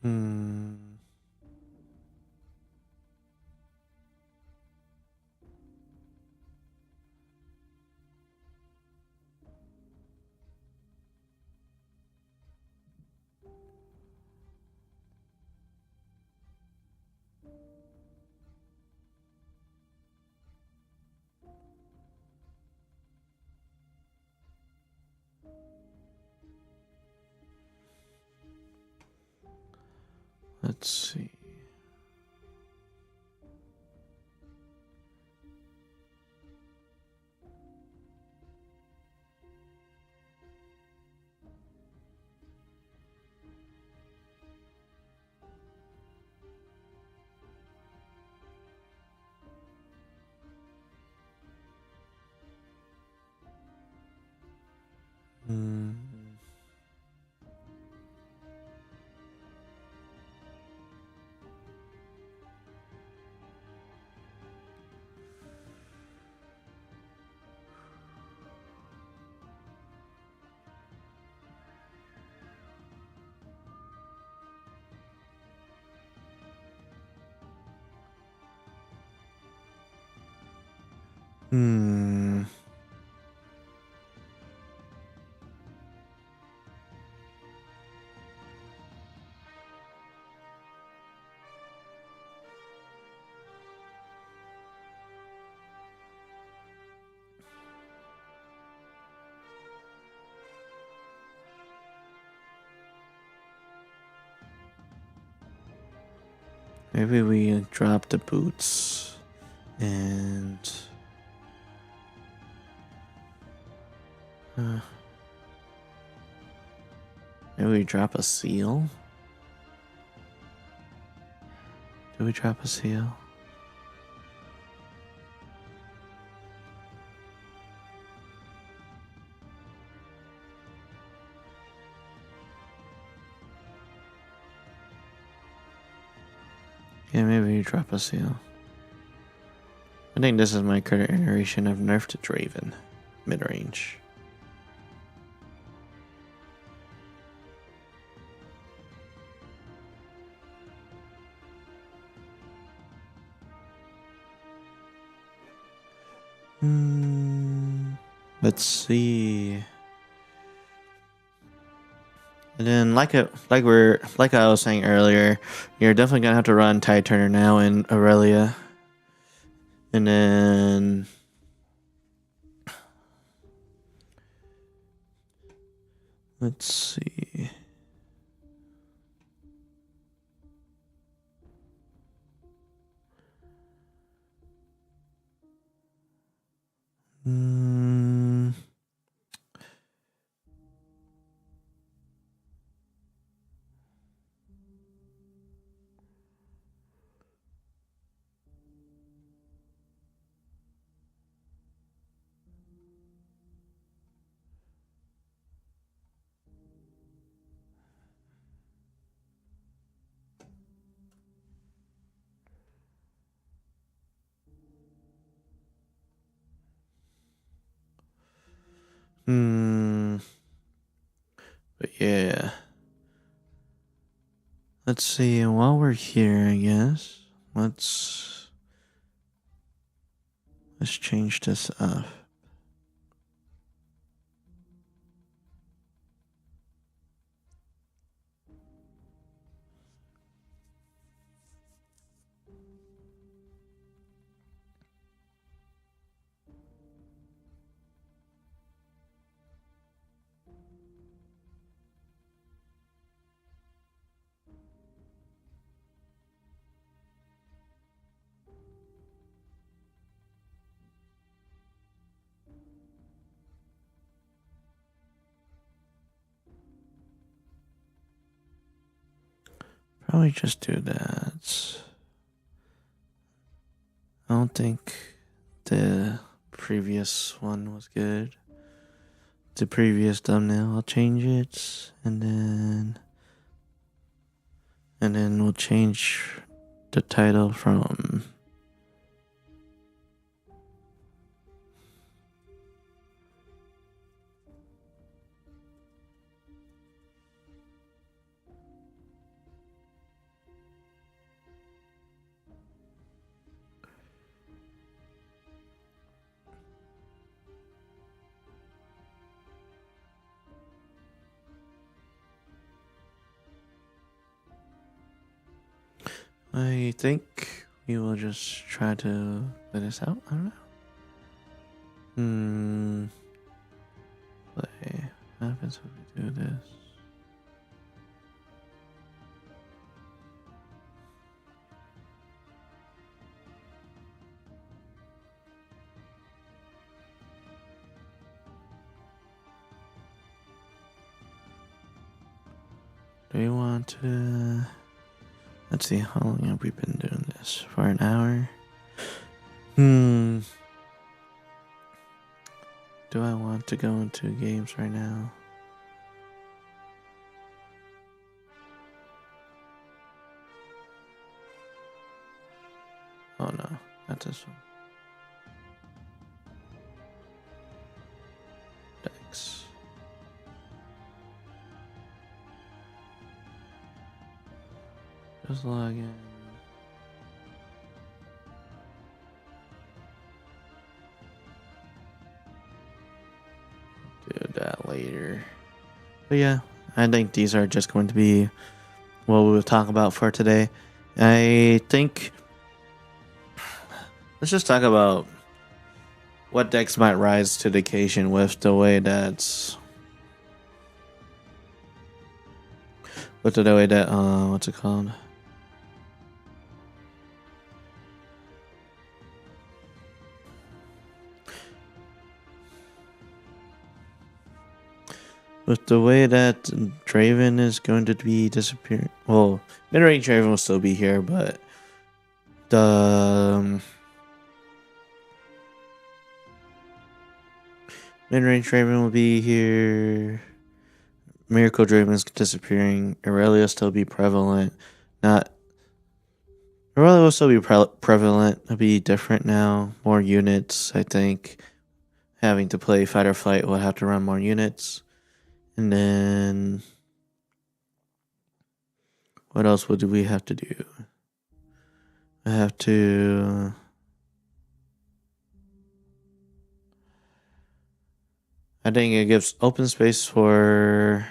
Hmm. Hmm. Maybe we drop the boots and maybe we drop a seal. Do we drop a seal? Yeah, maybe we drop a seal. I think this is my current iteration of nerfed draven mid-range. Let's see. And then, like I was saying earlier, you're definitely gonna have to run Tide Turner now in Aurelia, and then let's see. But yeah. Let's see, and while we're here, I guess, let's change this up. Probably just do that. I don't think the previous one was good. The previous thumbnail, I'll change it, and then we'll change the title from I think we will just try to let this out. I don't know. Play. What happens if we do this? Do you want to... Let's see, how long have we been doing this? For an hour? Do I want to go into games right now? Oh no, not this one. Dex. Just log in. that later. But yeah, I think these are just going to be what we'll talk about for today. I think let's just talk about what decks might rise to the occasion with the way that what's it called? With the way that Draven is going to be disappearing. Well, mid-range Draven will still be here, but the mid-range Draven will be here. Miracle Draven is disappearing. Irelia will still be prevalent. Irelia will still be prevalent. It'll be different now. More units, I think. Having to play fight or flight will have to run more units. And then what else would we have to do? I think it gives open space for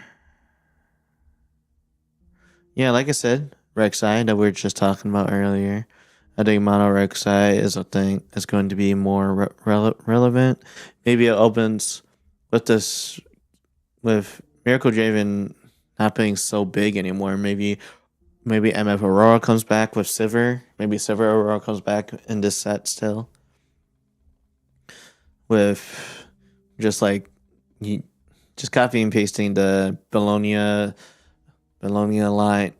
like I said, Rek'Sai that we were just talking about earlier. I think Mono Rek'Sai is going to be more relevant. Maybe it opens with Miracle Draven not being so big anymore. Maybe MF Aurora comes back with Sivir. Maybe Sivir Aurora comes back in this set still. With just copy and pasting the Bologna line.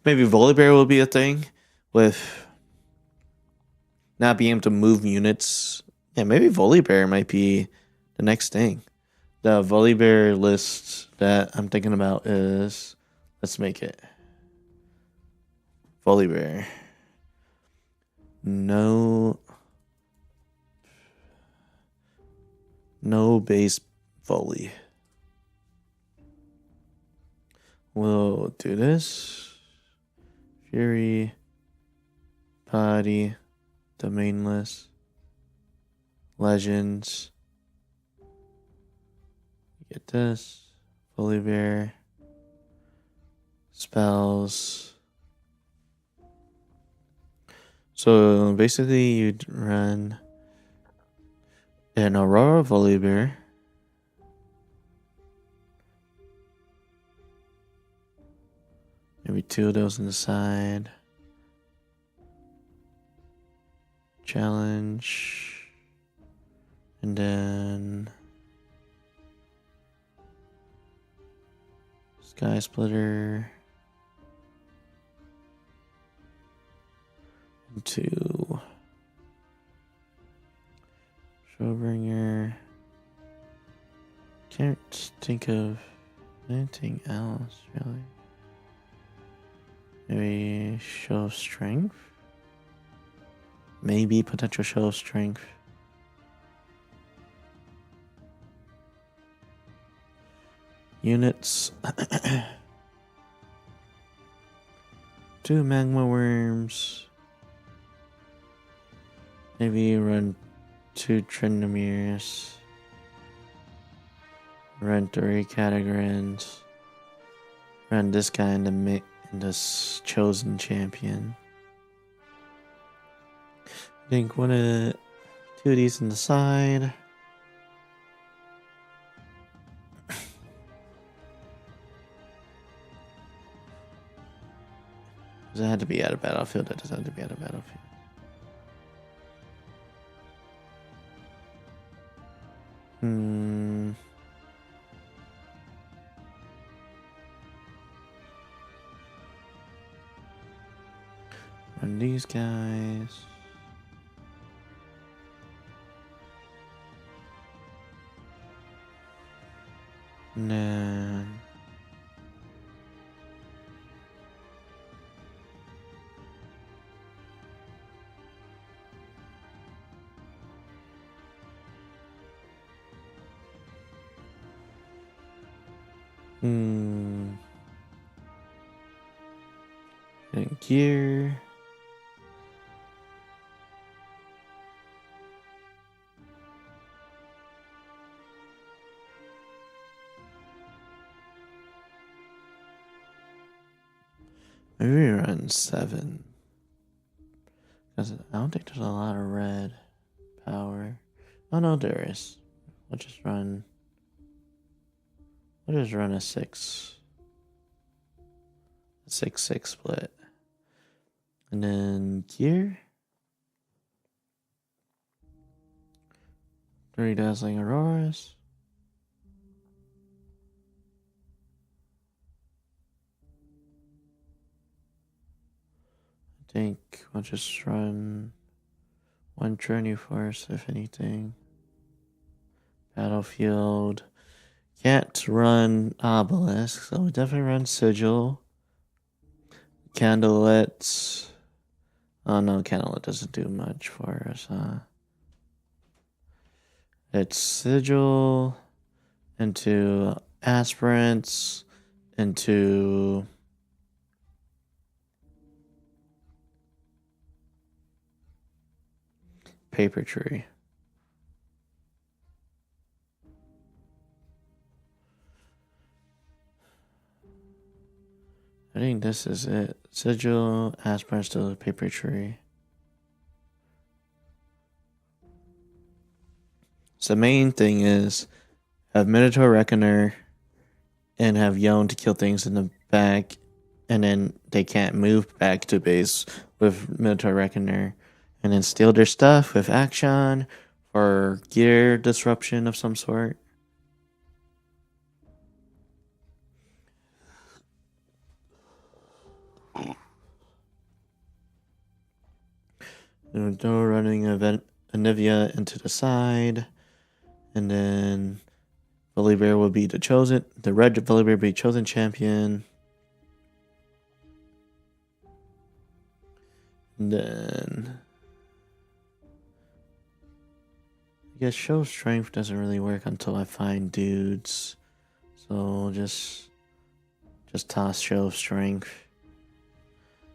Maybe Volibear will be a thing with not being able to move units. Yeah, maybe Volibear might be the next thing. The Volibear list that I'm thinking about is, let's make it Volibear. No base volley. We'll do this. Fury, Body, Domain List, Legends. Get this. Volibear. Spells. So basically you'd run an Aurora Volibear. Maybe two of those on the side. Challenge. And then Sky Splitter. And two. Showbringer. Can't think of anything else really. Maybe Show of Strength? Maybe potential Show of Strength. Units. 2 Magma Worms. Maybe run 2 Tryndamirs. Run 3 Catagons. Run this guy in this chosen champion. I think 2 of these on the side. Does it have to be out of battlefield? It doesn't have to be out of battlefield. Run these guys. And then and gear. Maybe we run 7. Because I don't think there's a lot of red power. Oh no, there is. We'll just run a 6. A 6-6 split. And then gear. 3 dazzling auroras. I think we'll just run 1 journey force, if anything. Battlefield. Can't run obelisk, so we definitely run sigil. Candlelit. Oh no, candlelit doesn't do much for us, huh? It's sigil into aspirants into paper tree. I think this is it. Sigil, aspirants to the paper tree. So the main thing is have Minotaur Reckoner and have Yone to kill things in the back, and then they can't move back to base with Minotaur Reckoner, and then steal their stuff with action or gear disruption of some sort. And they're running Anivia into the side, and then Volibear will be the red Volibear will be chosen champion. And then I guess show strength doesn't really work until I find dudes. So just toss show strength.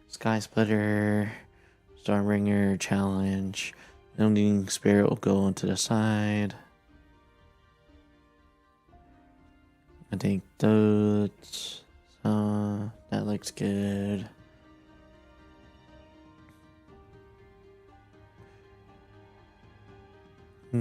Sky Splitter, Stormbringer, challenge. Ending Spirit will go into the side. I think those. That looks good. I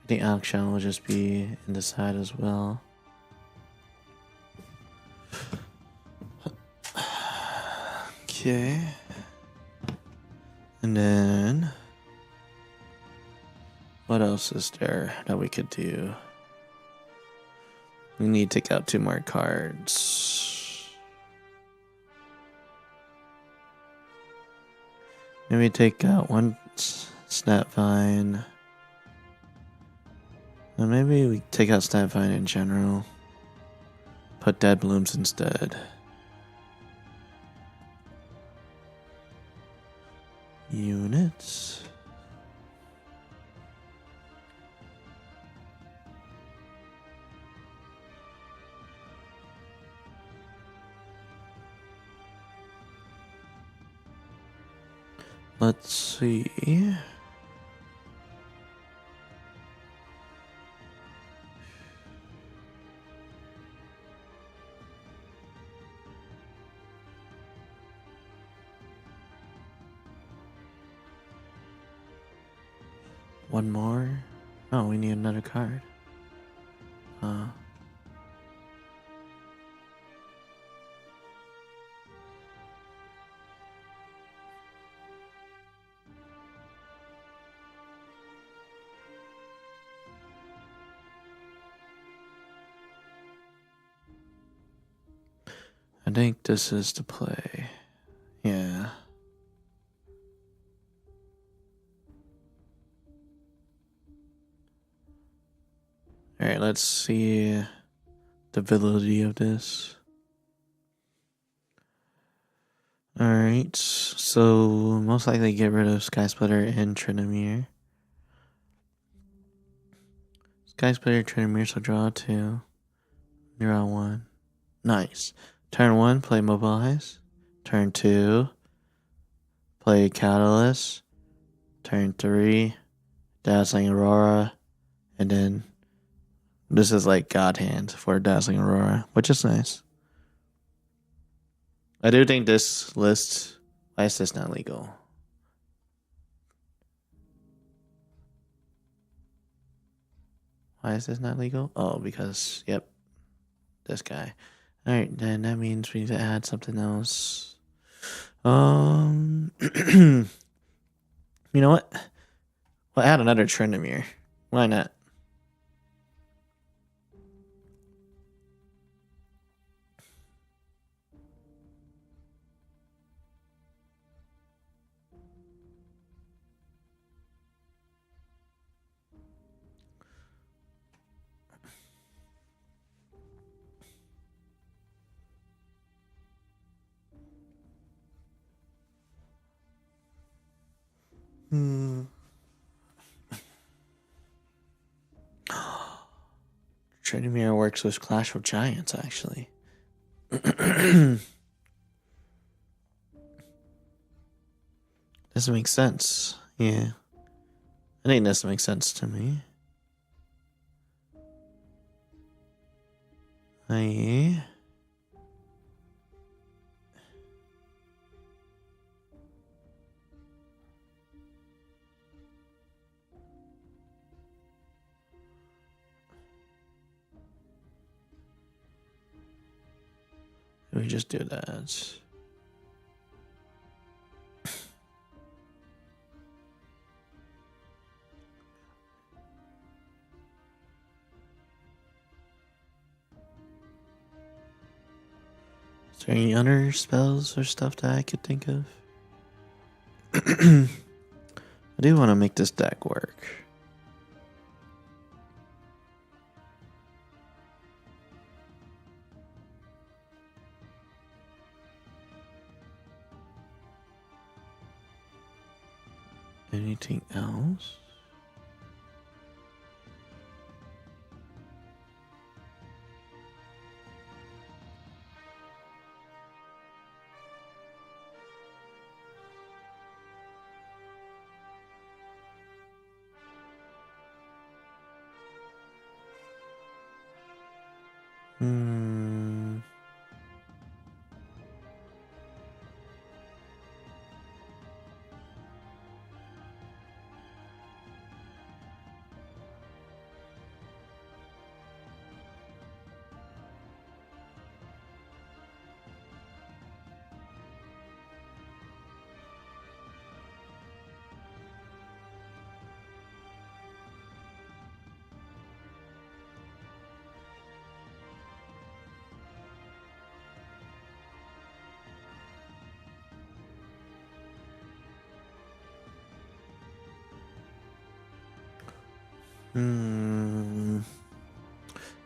think action will just be in the side as well. Okay. And then what else is there that we could do? We need to take out 2 more cards. Maybe take out 1 Snapvine. And maybe we take out Snapvine in general. Put Dead Blooms instead. Units. Let's see. One more? Oh, we need another card. I think this is the play. Yeah. Alright, let's see the validity of this. Alright, so most likely get rid of Sky Splitter and Trinamir. Sky Splitter, Trinamir, so draw 2. Draw 1. Nice. Turn 1, play Mobilize. Turn 2, play Catalyst. Turn 3, Dazzling Aurora, and then this is like God Hand for Dazzling Aurora, which is nice. I do think this list, why is this not legal? Why is this not legal? Oh, because, yep, this guy. Alright, then that means we need to add something else. You know what? We'll add another Tryndamere. Why not? Tryndamere works with Clash of Giants, actually. This makes sense. Yeah. I think this makes sense to me. Yeah. We just do that. Is there any other spells or stuff that I could think of? I do want to make this deck work. Anything else? Hmm.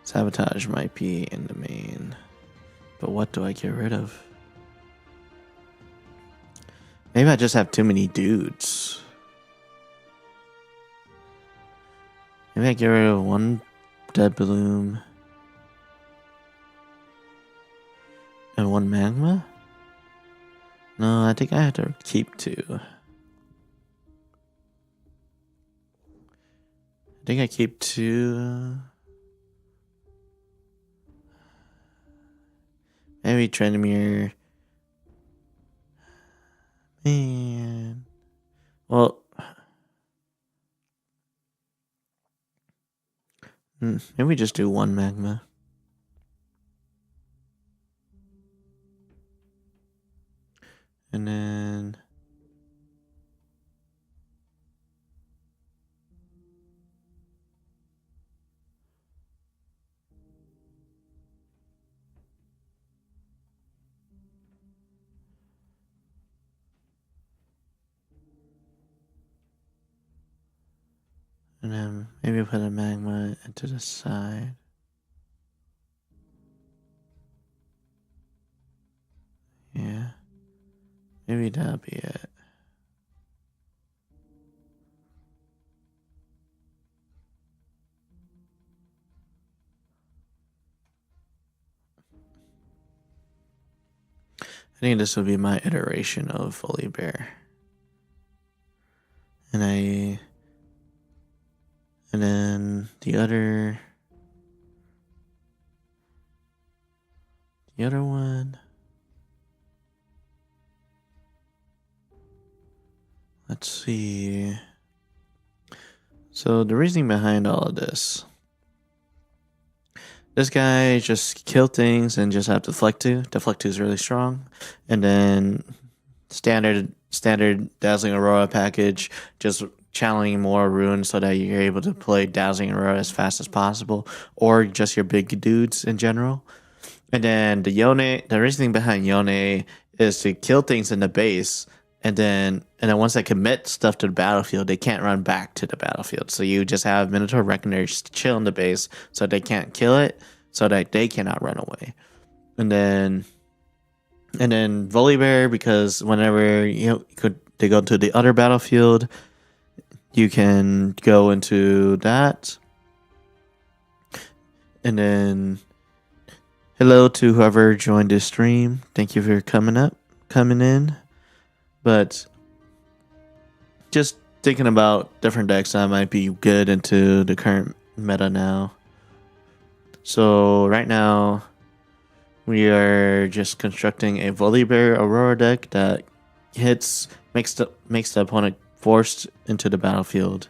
Sabotage might be in the main. But what do I get rid of? Maybe I just have too many dudes. Maybe I get rid of one Dead Bloom and one Magma? No, I think I have to keep two. I think I keep two. Maybe Tryndamere. Man. Well, maybe we just do one Magma. And then maybe put a Magma into the side. Yeah. Maybe that'll be it. I think this will be my iteration of Fully Bear. And And then the other one. Let's see. So the reasoning behind all of this. This guy just kill things and just have Deflect 2. Deflect 2 is really strong. And then standard Dazzling Aurora package, just channeling more runes so that you're able to play Dazzling Aurora as fast as possible, or just your big dudes in general. And then the reasoning behind Yone is to kill things in the base, and then once they commit stuff to the battlefield, they can't run back to the battlefield. So you just have Minotaur Reckoners chill in the base so they can't kill it, so that they cannot run away. And then Volibear, because whenever they go to the other battlefield, you can go into that. And then hello to whoever joined this stream. Thank you for coming in. But just thinking about different decks that might be good into the current meta now. So right now, we are just constructing a Volibear Aurora deck that makes the opponent forced into the battlefield.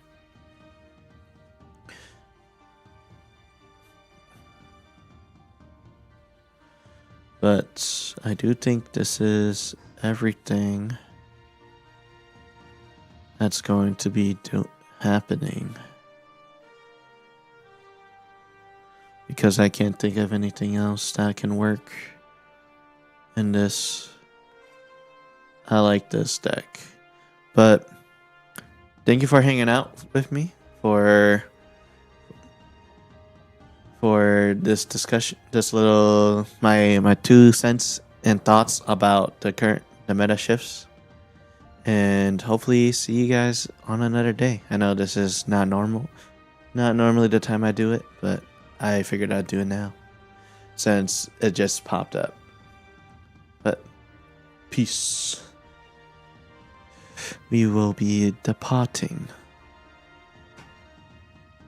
But I do think this is everything that's going to be happening. Because I can't think of anything else that can work in this. I like this deck. But thank you for hanging out with me for this discussion, this little my 2 cents and thoughts about the meta shifts. And hopefully see you guys on another day. I know this is not normally the time I do it, but I figured I'd do it now since it just popped up. But peace. We will be departing.